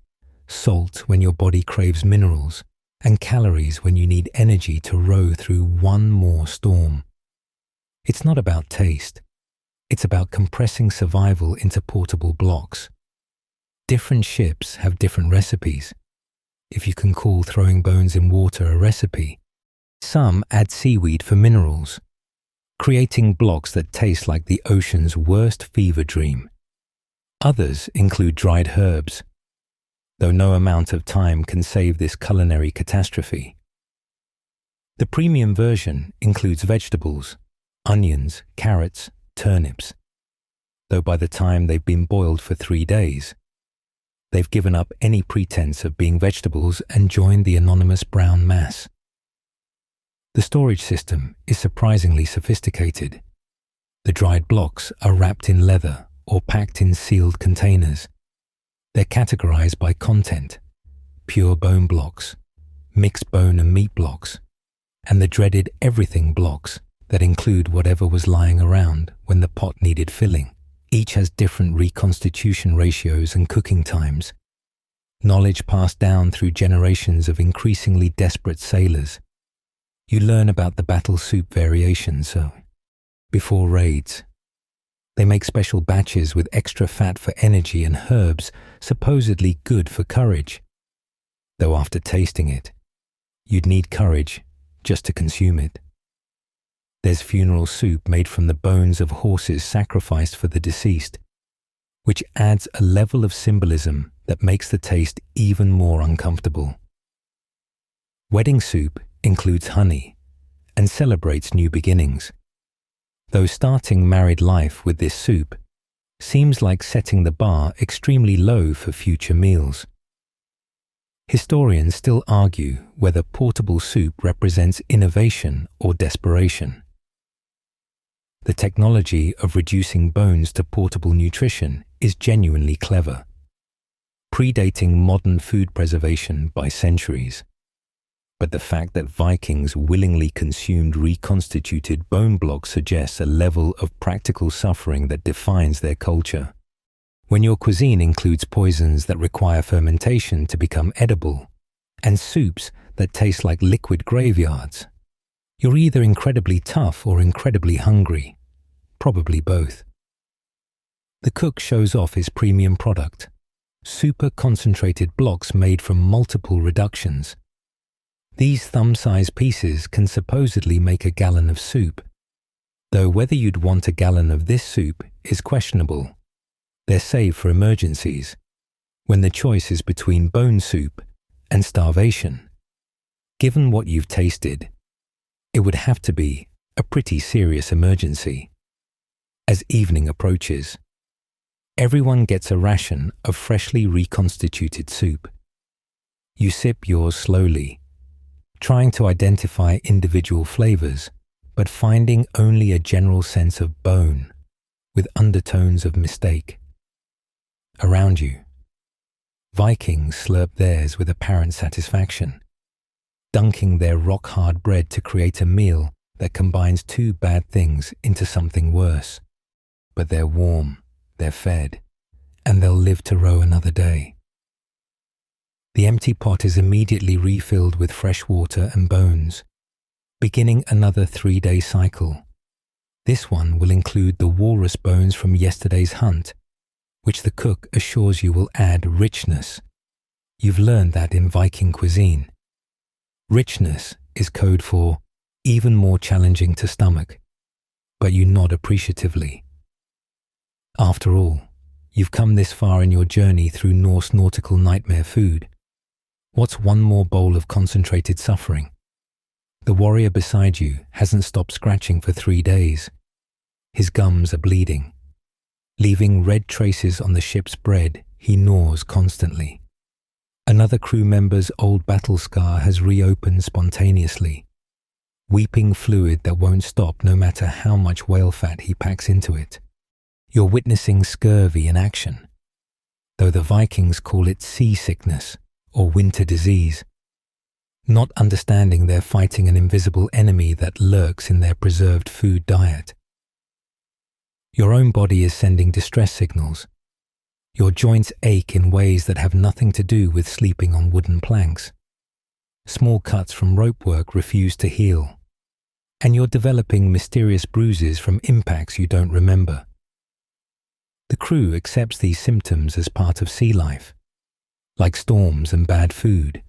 salt when your body craves minerals, and calories when you need energy to row through one more storm. It's not about taste. It's about compressing survival into portable blocks. Different ships have different recipes, if you can call throwing bones in water a recipe. Some add seaweed for minerals, creating blocks that taste like the ocean's worst fever dream. Others include dried herbs, though no amount of time can save this culinary catastrophe. The premium version includes vegetables, onions, carrots, turnips, though by the time they've been boiled for 3 days, they've given up any pretense of being vegetables and joined the anonymous brown mass. The storage system is surprisingly sophisticated. The dried blocks are wrapped in leather or packed in sealed containers. They're categorized by content: pure bone blocks, mixed bone and meat blocks, and the dreaded everything blocks that include whatever was lying around when the pot needed filling. Each has different reconstitution ratios and cooking times. knowledge passed down through generations of increasingly desperate sailors. You learn about the battle soup variations, so before raids, they make special batches with extra fat for energy and herbs supposedly good for courage. Though after tasting it, you'd need courage just to consume it. There's funeral soup made from the bones of horses sacrificed for the deceased, which adds a level of symbolism that makes the taste even more uncomfortable. Wedding soup includes honey and celebrates new beginnings, though starting married life with this soup seems like setting the bar extremely low for future meals. Historians still argue whether portable soup represents innovation or desperation. The technology of reducing bones to portable nutrition is genuinely clever, predating modern food preservation by centuries. But the fact that Vikings willingly consumed reconstituted bone blocks suggests a level of practical suffering that defines their culture. When your cuisine includes poisons that require fermentation to become edible, and soups that taste like liquid graveyards, you're either incredibly tough or incredibly hungry, probably both. The cook shows off his premium product, super concentrated blocks made from multiple reductions. These thumb-sized pieces can supposedly make a gallon of soup, though whether you'd want a gallon of this soup is questionable. They're saved for emergencies, when the choice is between bone soup and starvation. Given what you've tasted, it would have to be a pretty serious emergency. As evening approaches, everyone gets a ration of freshly reconstituted soup. You sip yours slowly, trying to identify individual flavors, but finding only a general sense of bone, with undertones of mistake. Around you, Vikings slurp theirs with apparent satisfaction, dunking their rock-hard bread to create a meal that combines two bad things into something worse. But they're warm, they're fed, and they'll live to row another day. The empty pot is immediately refilled with fresh water and bones, beginning another 3-day cycle. This one will include the walrus bones from yesterday's hunt, which the cook assures you will add richness. You've learned that in Viking cuisine. Richness is code for even more challenging to stomach, but you nod appreciatively. After all, you've come this far in your journey through Norse nautical nightmare food. What's one more bowl of concentrated suffering? The warrior beside you hasn't stopped scratching for 3 days. His gums are bleeding. Leaving red traces on the ship's bread, he gnaws constantly. Another crew member's old battle scar has reopened spontaneously, weeping fluid that won't stop no matter how much whale fat he packs into it. You're witnessing scurvy in action, though the Vikings call it seasickness or winter disease, not understanding they're fighting an invisible enemy that lurks in their preserved food diet. Your own body is sending distress signals. Your joints ache in ways that have nothing to do with sleeping on wooden planks. Small cuts from rope work refuse to heal, and you're developing mysterious bruises from impacts you don't remember. The crew accepts these symptoms as part of sea life, like storms and bad food,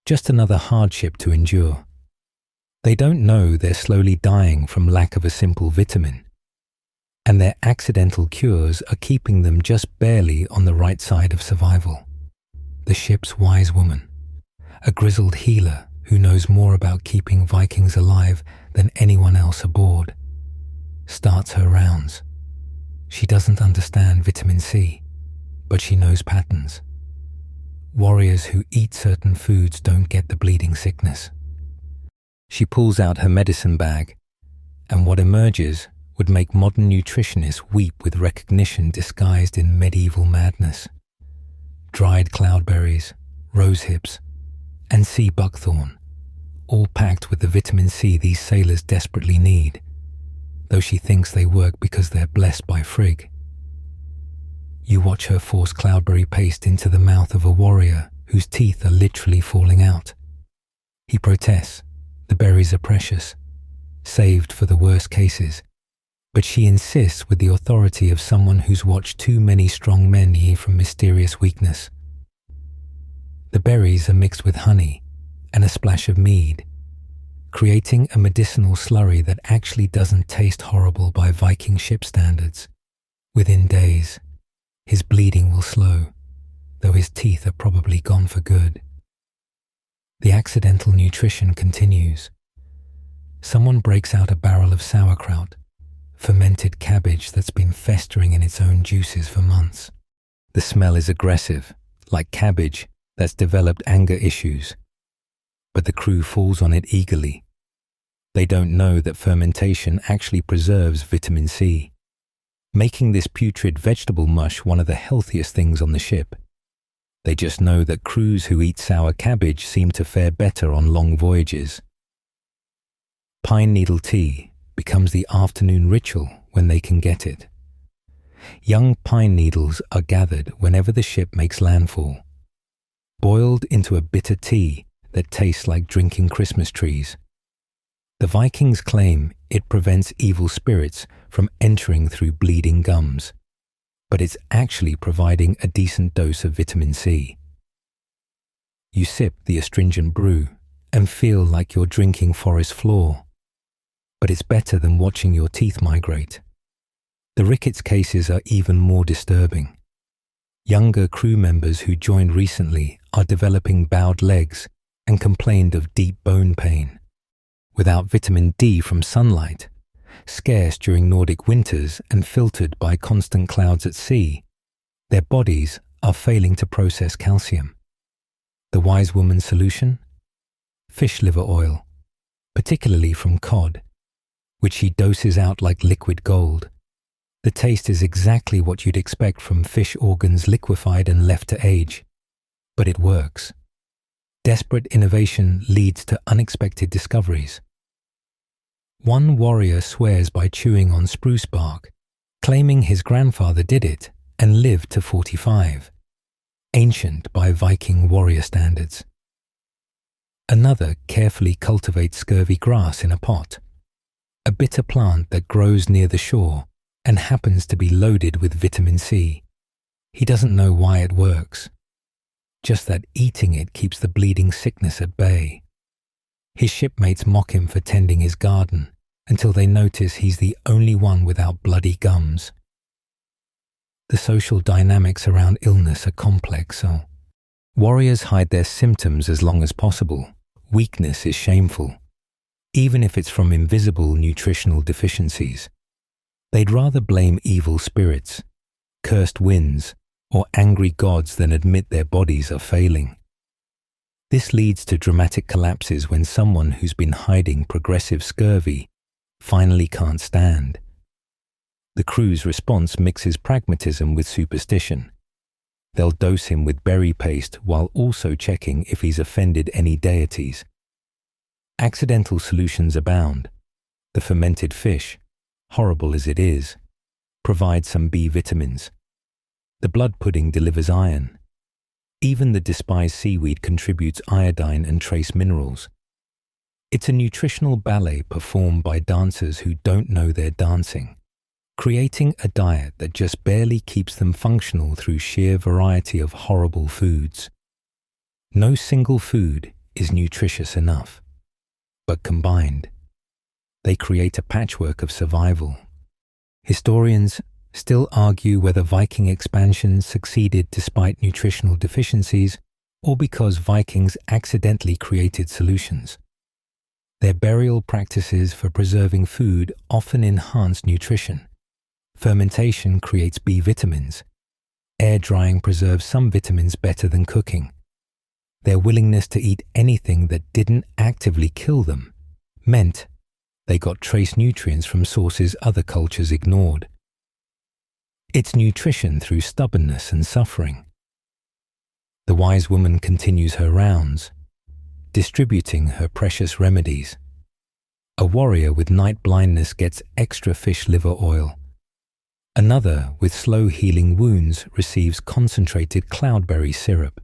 just another hardship to endure. They don't know they're slowly dying from lack of a simple vitamin, and their accidental cures are keeping them just barely on the right side of survival. The ship's wise woman, a grizzled healer who knows more about keeping Vikings alive than anyone else aboard, starts her rounds. She doesn't understand vitamin C, but she knows patterns. Warriors who eat certain foods don't get the bleeding sickness. She pulls out her medicine bag, and what emerges would make modern nutritionists weep with recognition disguised in medieval madness. Dried cloudberries, rose hips, and sea buckthorn, all packed with the vitamin C these sailors desperately need, though she thinks they work because they're blessed by Frigg. You watch her force cloudberry paste into the mouth of a warrior whose teeth are literally falling out. He protests. The berries are precious, saved for the worst cases, but she insists with the authority of someone who's watched too many strong men heal from mysterious weakness. The berries are mixed with honey and a splash of mead, creating a medicinal slurry that actually doesn't taste horrible by Viking ship standards. Within days, his bleeding will slow, though his teeth are probably gone for good. The accidental nutrition continues. Someone breaks out a barrel of sauerkraut, fermented cabbage that's been festering in its own juices for months. The smell is aggressive, like cabbage that's developed anger issues. But the crew falls on it eagerly. They don't know that fermentation actually preserves vitamin C, making this putrid vegetable mush one of the healthiest things on the ship. They just know that crews who eat sour cabbage seem to fare better on long voyages. Pine needle tea becomes the afternoon ritual when they can get it. Young pine needles are gathered whenever the ship makes landfall, boiled into a bitter tea that tastes like drinking Christmas trees. The Vikings claim it prevents evil spirits from entering through bleeding gums, but it's actually providing a decent dose of vitamin C. You sip the astringent brew and feel like you're drinking forest floor, but it's better than watching your teeth migrate. The rickets cases are even more disturbing. Younger crew members who joined recently are developing bowed legs and complained of deep bone pain. Without vitamin D from sunlight, scarce during Nordic winters and filtered by constant clouds at sea, their bodies are failing to process calcium. The wise woman's solution? Fish liver oil, particularly from cod, which she doses out like liquid gold. The taste is exactly what you'd expect from fish organs liquefied and left to age, but it works. Desperate innovation leads to unexpected discoveries. One warrior swears by chewing on spruce bark, claiming his grandfather did it and lived to 45, ancient by Viking warrior standards. Another carefully cultivates scurvy grass in a pot, a bitter plant that grows near the shore and happens to be loaded with vitamin C. He doesn't know why it works, just that eating it keeps the bleeding sickness at bay. His shipmates mock him for tending his garden until they notice he's the only one without bloody gums. The social dynamics around illness are complex, so warriors hide their symptoms as long as possible. Weakness is shameful, even if it's from invisible nutritional deficiencies. They'd rather blame evil spirits, cursed winds, or angry gods than admit their bodies are failing. This leads to dramatic collapses when someone who's been hiding progressive scurvy finally can't stand. The crew's response mixes pragmatism with superstition. They'll dose him with berry paste while also checking if he's offended any deities. Accidental solutions abound. The fermented fish, horrible as it is, provides some B vitamins. The blood pudding delivers iron. Even the despised seaweed contributes iodine and trace minerals. It's a nutritional ballet performed by dancers who don't know they're dancing, creating a diet that just barely keeps them functional through sheer variety of horrible foods. No single food is nutritious enough, but combined, they create a patchwork of survival. Historians still argue whether Viking expansions succeeded despite nutritional deficiencies or because Vikings accidentally created solutions. Their burial practices for preserving food often enhance nutrition. Fermentation creates B vitamins. Air drying preserves some vitamins better than cooking. Their willingness to eat anything that didn't actively kill them meant they got trace nutrients from sources other cultures ignored. It's nutrition through stubbornness and suffering. The wise woman continues her rounds, distributing her precious remedies. A warrior with night blindness gets extra fish liver oil. Another, with slow healing wounds, receives concentrated cloudberry syrup.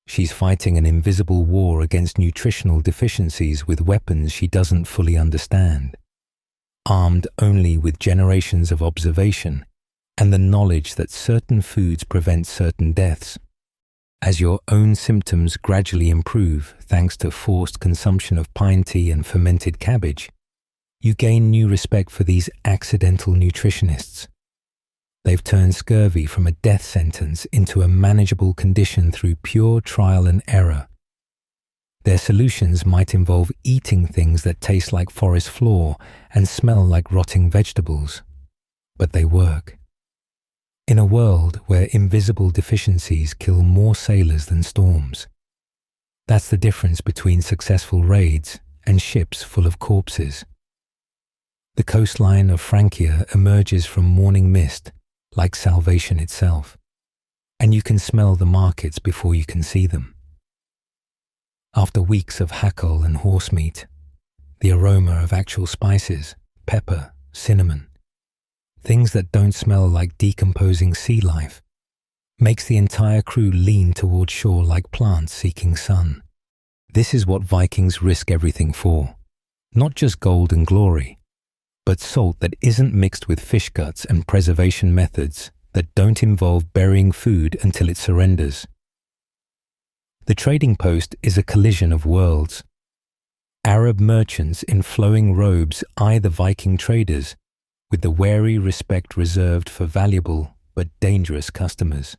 She's fighting an invisible war against nutritional deficiencies with weapons she doesn't fully understand, armed only with generations of observation and the knowledge that certain foods prevent certain deaths. As your own symptoms gradually improve thanks to forced consumption of pine tea and fermented cabbage, you gain new respect for these accidental nutritionists. They've turned scurvy from a death sentence into a manageable condition through pure trial and error. Their solutions might involve eating things that taste like forest floor and smell like rotting vegetables, but they work. In a world where invisible deficiencies kill more sailors than storms. That's the difference between successful raids and ships full of corpses. The coastline of Francia emerges from morning mist like salvation itself, and you can smell the markets before you can see them. After weeks of hackle and horse meat, the aroma of actual spices, pepper, cinnamon, things that don't smell like decomposing sea life, makes the entire crew lean toward shore like plants seeking sun. This is what Vikings risk everything for, not just gold and glory, but salt that isn't mixed with fish guts and preservation methods that don't involve burying food until it surrenders. The trading post is a collision of worlds. Arab merchants in flowing robes eye the Viking traders with the wary respect reserved for valuable but dangerous customers.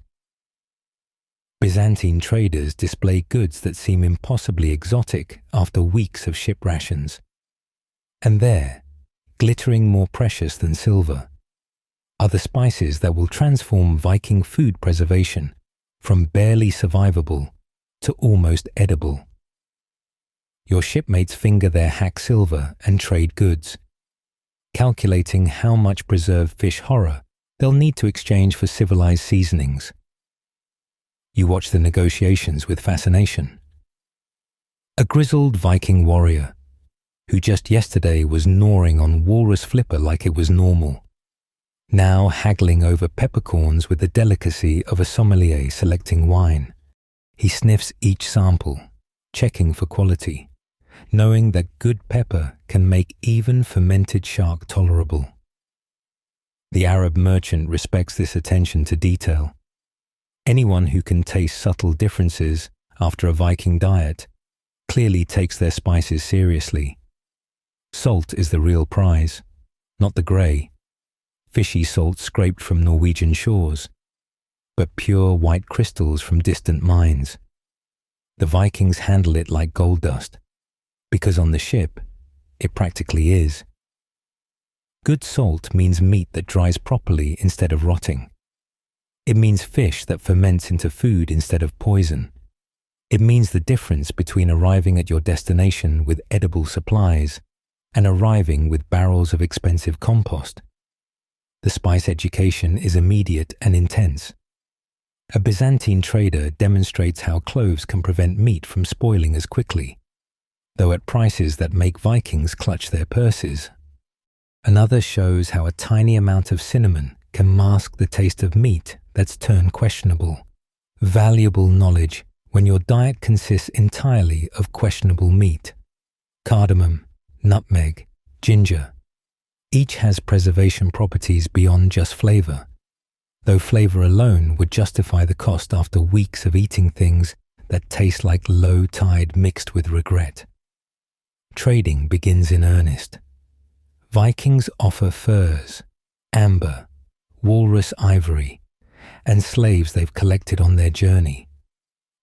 Byzantine traders display goods that seem impossibly exotic after weeks of ship rations. And there, glittering more precious than silver, are the spices that will transform Viking food preservation from barely survivable to almost edible. Your shipmates finger their hack silver and trade goods, calculating how much preserved fish horror they'll need to exchange for civilized seasonings. You watch the negotiations with fascination. A grizzled Viking warrior, who just yesterday was gnawing on walrus flipper like it was normal, now haggling over peppercorns with the delicacy of a sommelier selecting wine. He sniffs each sample, checking for quality, knowing that good pepper can make even fermented shark tolerable. The Arab merchant respects this attention to detail. Anyone who can taste subtle differences after a Viking diet clearly takes their spices seriously. Salt is the real prize, not the grey, fishy salt scraped from Norwegian shores, but pure white crystals from distant mines. The Vikings handle it like gold dust, because on the ship, it practically is. Good salt means meat that dries properly instead of rotting. It means fish that ferments into food instead of poison. It means the difference between arriving at your destination with edible supplies and arriving with barrels of expensive compost. The spice education is immediate and intense. A Byzantine trader demonstrates how cloves can prevent meat from spoiling as quickly, though at prices that make Vikings clutch their purses. Another shows how a tiny amount of cinnamon can mask the taste of meat that's turned questionable. Valuable knowledge when your diet consists entirely of questionable meat. Cardamom, nutmeg, ginger. Each has preservation properties beyond just flavor, though flavor alone would justify the cost after weeks of eating things that taste like low tide mixed with regret. Trading begins in earnest. Vikings offer furs, amber, walrus ivory, and slaves they've collected on their journey.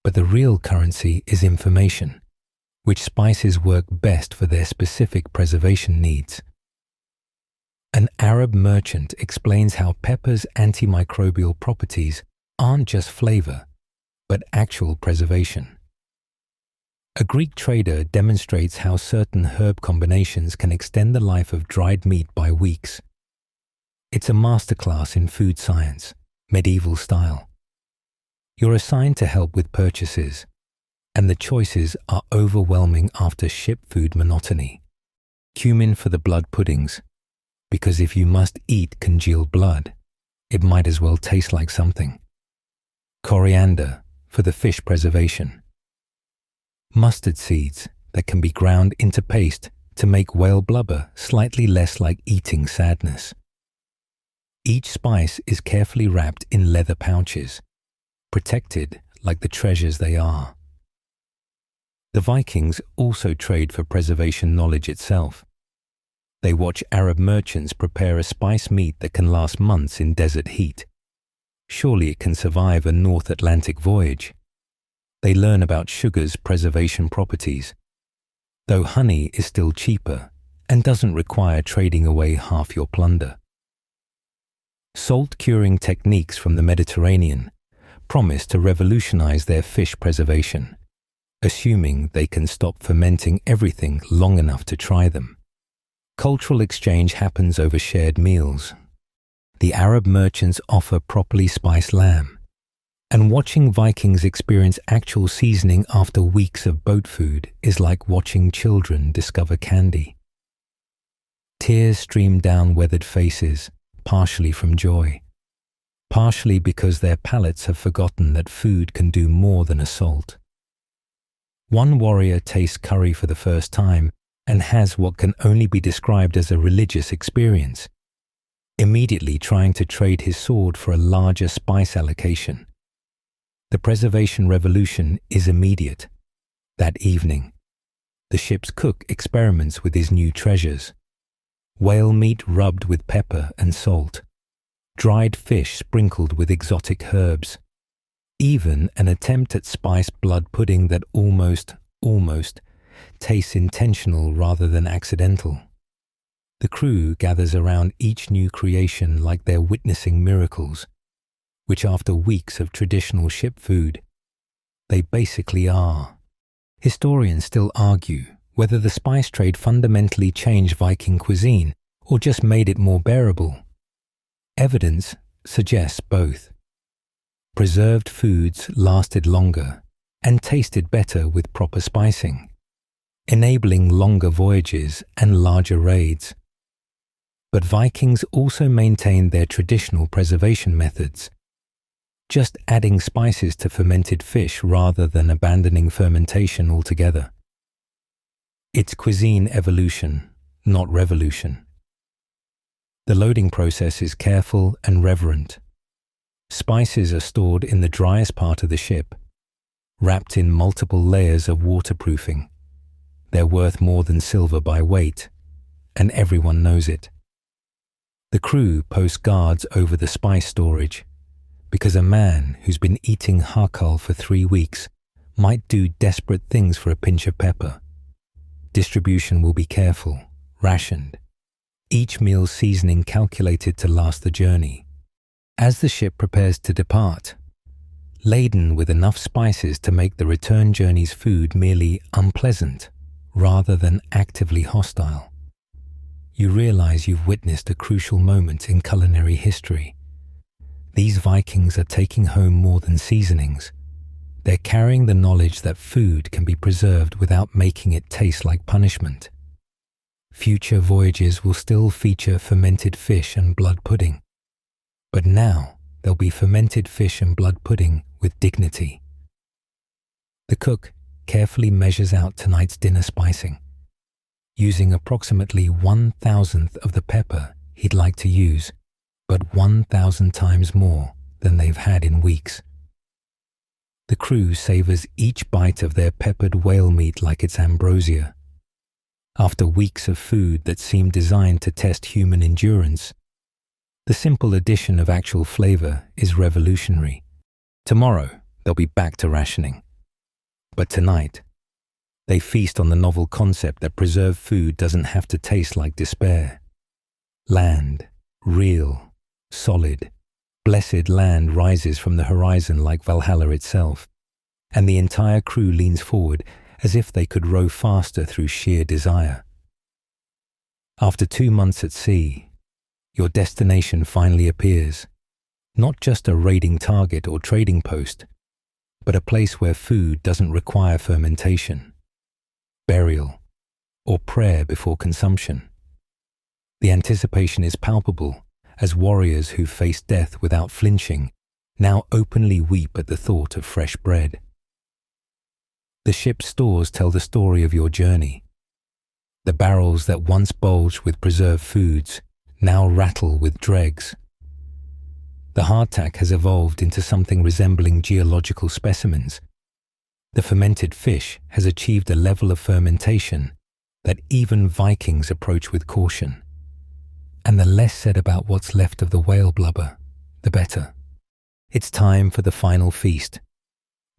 But the real currency is information, which spices work best for their specific preservation needs. An Arab merchant explains how pepper's antimicrobial properties aren't just flavor, but actual preservation. A Greek trader demonstrates how certain herb combinations can extend the life of dried meat by weeks. It's a masterclass in food science, medieval style. You're assigned to help with purchases, and the choices are overwhelming after ship food monotony. Cumin for the blood puddings, because if you must eat congealed blood, it might as well taste like something. Coriander for the fish preservation. Mustard seeds that can be ground into paste to make whale blubber slightly less like eating sadness. Each spice is carefully wrapped in leather pouches, protected like the treasures they are. The Vikings also trade for preservation knowledge itself. They watch Arab merchants prepare a spice meat that can last months in desert heat. Surely it can survive a North Atlantic voyage. They learn about sugar's preservation properties, though honey is still cheaper and doesn't require trading away half your plunder. Salt curing techniques from the Mediterranean promise to revolutionize their fish preservation, assuming they can stop fermenting everything long enough to try them. Cultural exchange happens over shared meals. The Arab merchants offer properly spiced lamb, and watching Vikings experience actual seasoning after weeks of boat food is like watching children discover candy. Tears stream down weathered faces, partially from joy, partially because their palates have forgotten that food can do more than a salt. One warrior tastes curry for the first time and has what can only be described as a religious experience, immediately trying to trade his sword for a larger spice allocation. The preservation revolution is immediate. That evening, the ship's cook experiments with his new treasures: whale meat rubbed with pepper and salt, dried fish sprinkled with exotic herbs, even an attempt at spiced blood pudding that almost tastes intentional rather than accidental. The crew gathers around each new creation like they're witnessing miracles, which after weeks of traditional ship food, they basically are. Historians still argue whether the spice trade fundamentally changed Viking cuisine or just made it more bearable. Evidence suggests both. Preserved foods lasted longer and tasted better with proper spicing, enabling longer voyages and larger raids. But Vikings also maintained their traditional preservation methods, just adding spices to fermented fish rather than abandoning fermentation altogether. It's cuisine evolution, not revolution. The loading process is careful and reverent. Spices are stored in the driest part of the ship, wrapped in multiple layers of waterproofing. They're worth more than silver by weight, and everyone knows it. The crew post guards over the spice storage, because a man who's been eating hakal for 3 weeks might do desperate things for a pinch of pepper. Distribution will be careful, rationed, each meal's seasoning calculated to last the journey. As the ship prepares to depart, laden with enough spices to make the return journey's food merely unpleasant rather than actively hostile, you realize you've witnessed a crucial moment in culinary history. These Vikings are taking home more than seasonings. They're carrying the knowledge that food can be preserved without making it taste like punishment. Future voyages will still feature fermented fish and blood pudding, but now there'll be fermented fish and blood pudding with dignity. The cook carefully measures out tonight's dinner spicing, using approximately 1/1000th of the pepper he'd like to use, but 1,000 times more than they've had in weeks. The crew savors each bite of their peppered whale meat like it's ambrosia. After weeks of food that seemed designed to test human endurance, the simple addition of actual flavor is revolutionary. Tomorrow, they'll be back to rationing. But tonight, they feast on the novel concept that preserved food doesn't have to taste like despair. Land, real, solid, blessed land rises from the horizon like Valhalla itself, and the entire crew leans forward as if they could row faster through sheer desire. After 2 months at sea, your destination finally appears, not just a raiding target or trading post, but a place where food doesn't require fermentation, burial, or prayer before consumption. The anticipation is palpable as warriors who face death without flinching now openly weep at the thought of fresh bread. The ship's stores tell the story of your journey. The barrels that once bulged with preserved foods now rattle with dregs. The hardtack has evolved into something resembling geological specimens. The fermented fish has achieved a level of fermentation that even Vikings approach with caution. And the less said about what's left of the whale blubber, the better. It's time for the final feast,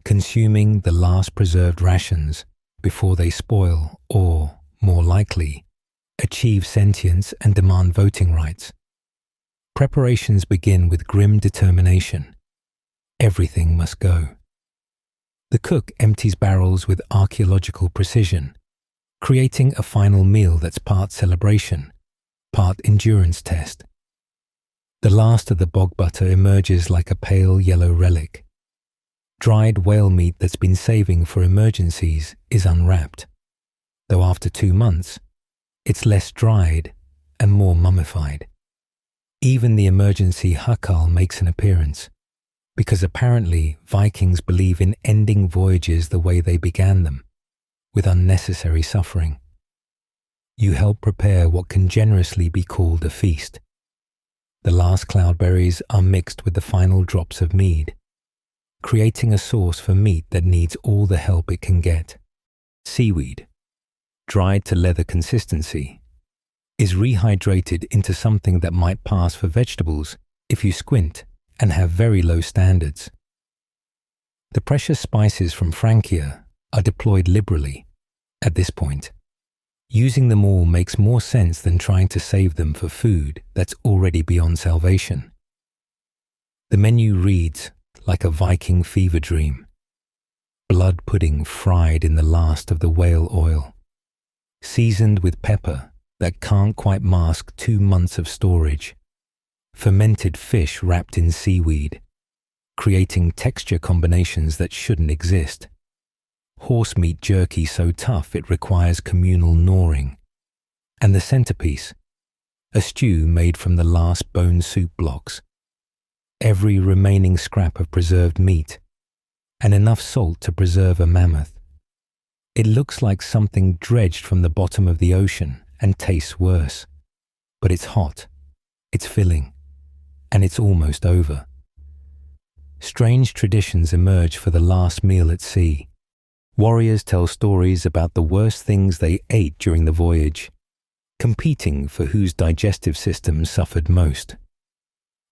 consuming the last preserved rations before they spoil or, more likely, achieve sentience and demand voting rights. Preparations begin with grim determination. Everything must go. The cook empties barrels with archaeological precision, creating a final meal that's part celebration, part endurance test. The last of the bog butter emerges like a pale yellow relic. Dried whale meat that's been saving for emergencies is unwrapped, though after 2 months, it's less dried and more mummified. Even the emergency hakal makes an appearance, because apparently Vikings believe in ending voyages the way they began them, with unnecessary suffering. You help prepare what can generously be called a feast. The last cloudberries are mixed with the final drops of mead, creating a sauce for meat that needs all the help it can get. Seaweed, dried to leather consistency, is rehydrated into something that might pass for vegetables if you squint and have very low standards. The precious spices from Francia are deployed liberally at this point. Using them all makes more sense than trying to save them for food that's already beyond salvation. The menu reads like a Viking fever dream. Blood pudding fried in the last of the whale oil, seasoned with pepper that can't quite mask 2 months of storage. Fermented fish wrapped in seaweed, creating texture combinations that shouldn't exist. Horse meat jerky so tough it requires communal gnawing. And the centerpiece, a stew made from the last bone soup blocks. Every remaining scrap of preserved meat, and enough salt to preserve a mammoth. It looks like something dredged from the bottom of the ocean and tastes worse. But it's hot, it's filling, and it's almost over. Strange traditions emerge for the last meal at sea. Warriors tell stories about the worst things they ate during the voyage, competing for whose digestive system suffered most.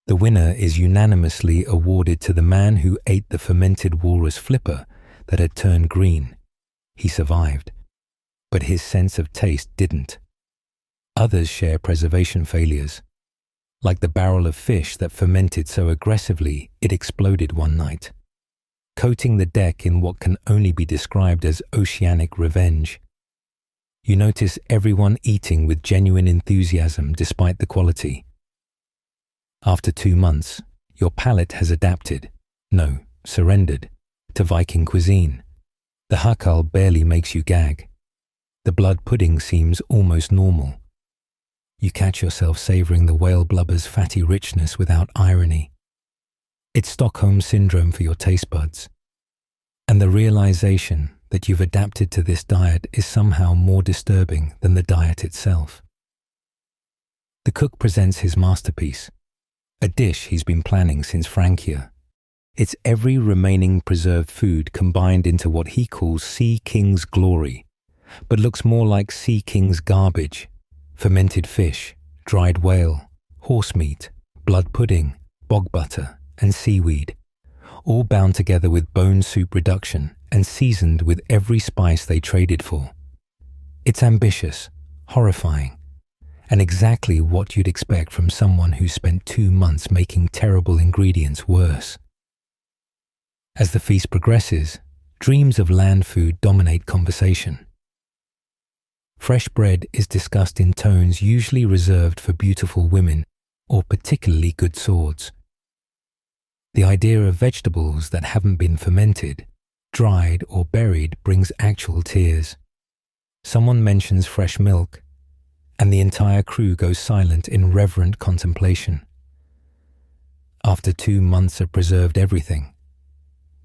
The winner is unanimously awarded to the man who ate the fermented walrus flipper that had turned green. He survived, but his sense of taste didn't. Others share preservation failures, like the barrel of fish that fermented so aggressively it exploded one night, coating the deck in what can only be described as oceanic revenge. You notice everyone eating with genuine enthusiasm despite the quality. After 2 months, your palate has adapted, surrendered, to Viking cuisine. The hakal barely makes you gag. The blood pudding seems almost normal. You catch yourself savoring the whale blubber's fatty richness without irony. It's Stockholm Syndrome for your taste buds. And the realization that you've adapted to this diet is somehow more disturbing than the diet itself. The cook presents his masterpiece, a dish he's been planning since Francia. It's every remaining preserved food combined into what he calls Sea King's glory, but looks more like Sea King's garbage. Fermented fish, dried whale, horse meat, blood pudding, bog butter, and seaweed, all bound together with bone soup reduction and seasoned with every spice they traded for. It's ambitious, horrifying, and exactly what you'd expect from someone who spent 2 months making terrible ingredients worse. As the feast progresses, dreams of land food dominate conversation. Fresh bread is discussed in tones usually reserved for beautiful women or particularly good swords. The idea of vegetables that haven't been fermented, dried or buried brings actual tears. Someone mentions fresh milk, and the entire crew goes silent in reverent contemplation. After 2 months of preserved everything,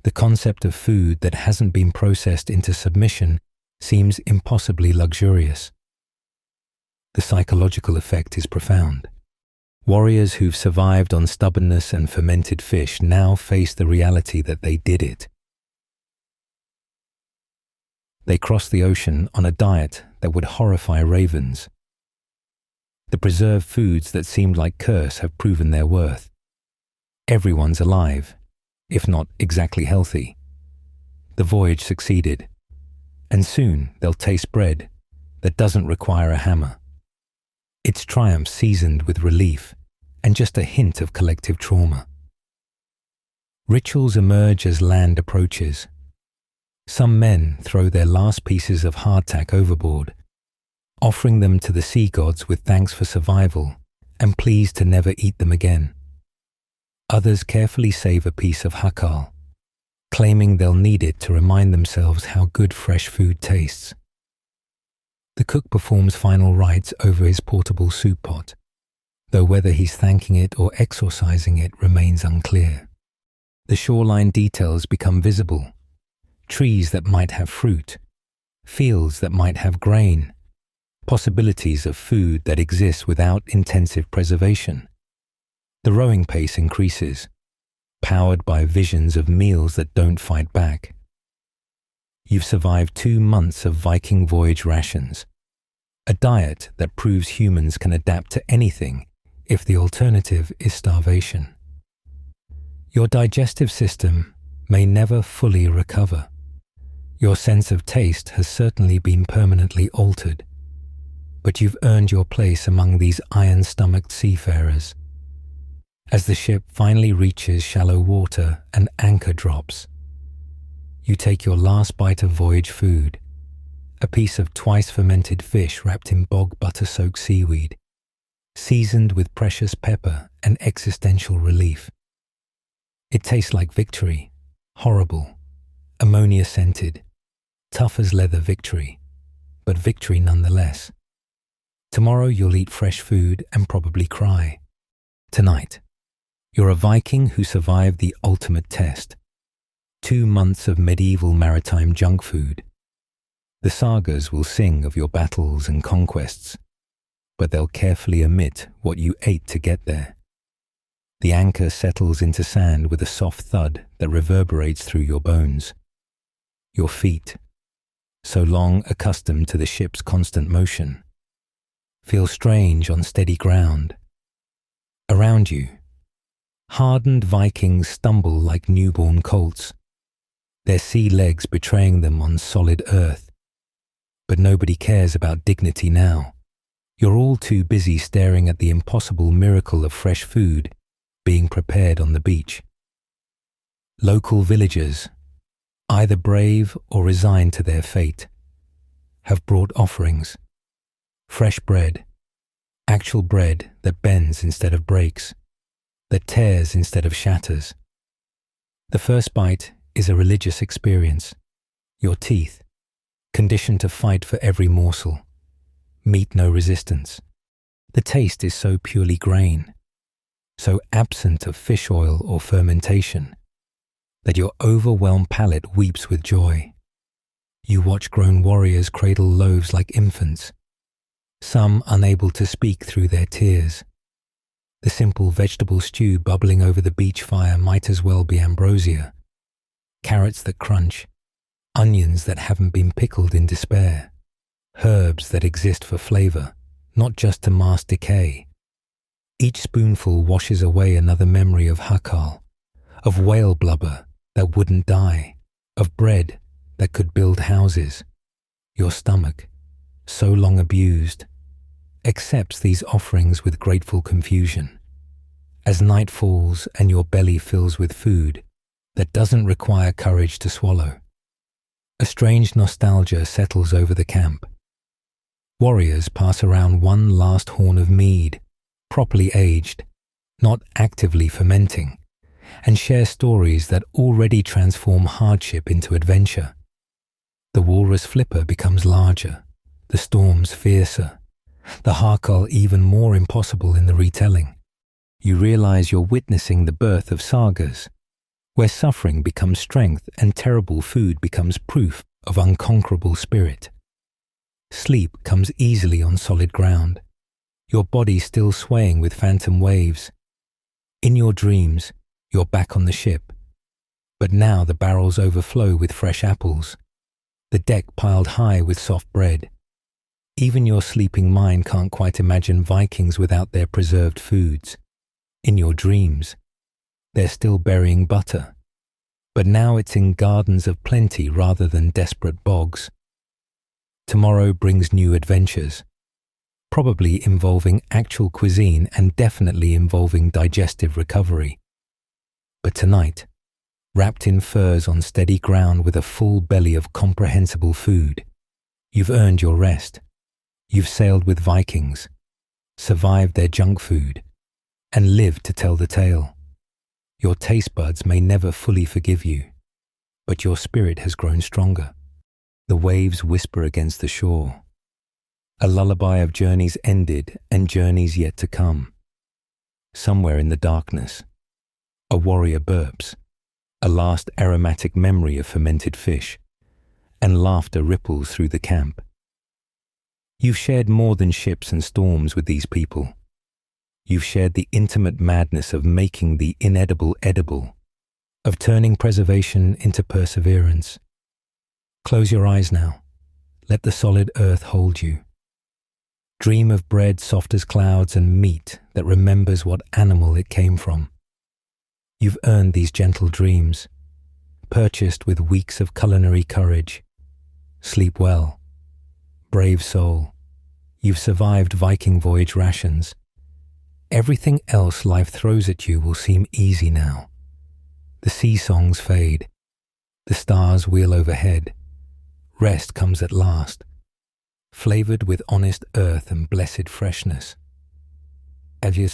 the concept of food that hasn't been processed into submission seems impossibly luxurious. The psychological effect is profound. Warriors who've survived on stubbornness and fermented fish now face the reality that they did it. They cross the ocean on a diet that would horrify ravens. The preserved foods that seemed like curse have proven their worth. Everyone's alive, if not exactly healthy. The voyage succeeded, and soon they'll taste bread that doesn't require a hammer. Its triumph seasoned with relief and just a hint of collective trauma. Rituals emerge as land approaches. Some men throw their last pieces of hardtack overboard, offering them to the sea gods with thanks for survival and pleas to never eat them again. Others carefully save a piece of hakal, claiming they'll need it to remind themselves how good fresh food tastes. The cook performs final rites over his portable soup pot, though whether he's thanking it or exorcising it remains unclear. The shoreline details become visible. Trees that might have fruit, fields that might have grain, possibilities of food that exists without intensive preservation. The rowing pace increases, powered by visions of meals that don't fight back. You've survived 2 months of Viking Voyage rations, a diet that proves humans can adapt to anything if the alternative is starvation. Your digestive system may never fully recover. Your sense of taste has certainly been permanently altered, but you've earned your place among these iron-stomached seafarers. As the ship finally reaches shallow water and anchor drops, you take your last bite of voyage food, a piece of twice-fermented fish wrapped in bog butter-soaked seaweed, seasoned with precious pepper and existential relief. It tastes like victory, horrible, ammonia-scented, tough as leather victory, but victory nonetheless. Tomorrow you'll eat fresh food and probably cry. Tonight, you're a Viking who survived the ultimate test. 2 months of medieval maritime junk food. The sagas will sing of your battles and conquests, but they'll carefully omit what you ate to get there. The anchor settles into sand with a soft thud that reverberates through your bones. Your feet, so long accustomed to the ship's constant motion, feel strange on steady ground. Around you, hardened Vikings stumble like newborn colts, their sea legs betraying them on solid earth. But nobody cares about dignity now. You're all too busy staring at the impossible miracle of fresh food being prepared on the beach. Local villagers, either brave or resigned to their fate, have brought offerings. Fresh bread, actual bread that bends instead of breaks, that tears instead of shatters. The first bite is a religious experience. Your teeth, conditioned to fight for every morsel, meet no resistance. The taste is so purely grain, so absent of fish oil or fermentation, that your overwhelmed palate weeps with joy. You watch grown warriors cradle loaves like infants, some unable to speak through their tears. The simple vegetable stew bubbling over the beach fire might as well be ambrosia. Carrots that crunch, onions that haven't been pickled in despair, herbs that exist for flavor, not just to mask decay. Each spoonful washes away another memory of hakal, of whale blubber that wouldn't die, of bread that could build houses. Your stomach, so long abused, accepts these offerings with grateful confusion. As night falls and your belly fills with food that doesn't require courage to swallow, a strange nostalgia settles over the camp. Warriors pass around one last horn of mead, properly aged, not actively fermenting, and share stories that already transform hardship into adventure. The walrus flipper becomes larger, the storms fiercer, the Harkal even more impossible in the retelling. You realize you're witnessing the birth of sagas, where suffering becomes strength and terrible food becomes proof of unconquerable spirit. Sleep comes easily on solid ground, your body still swaying with phantom waves. In your dreams, you're back on the ship, but now the barrels overflow with fresh apples, the deck piled high with soft bread. Even your sleeping mind can't quite imagine Vikings without their preserved foods. In your dreams, they're still burying butter, but now it's in gardens of plenty rather than desperate bogs. Tomorrow brings new adventures, probably involving actual cuisine and definitely involving digestive recovery. But tonight, wrapped in furs on steady ground with a full belly of comprehensible food, you've earned your rest. You've sailed with Vikings, survived their junk food, and lived to tell the tale. Your taste buds may never fully forgive you, but your spirit has grown stronger. The waves whisper against the shore. A lullaby of journeys ended and journeys yet to come. Somewhere in the darkness, a warrior burps, a last aromatic memory of fermented fish, and laughter ripples through the camp. You've shared more than ships and storms with these people. You've shared the intimate madness of making the inedible edible, of turning preservation into perseverance. Close your eyes now. Let the solid earth hold you. Dream of bread soft as clouds and meat that remembers what animal it came from. You've earned these gentle dreams, purchased with weeks of culinary courage. Sleep well, brave soul. You've survived Viking voyage rations. Everything else life throws at you will seem easy now. The sea songs fade. The stars wheel overhead. Rest comes at last, flavored with honest earth and blessed freshness. Adieu,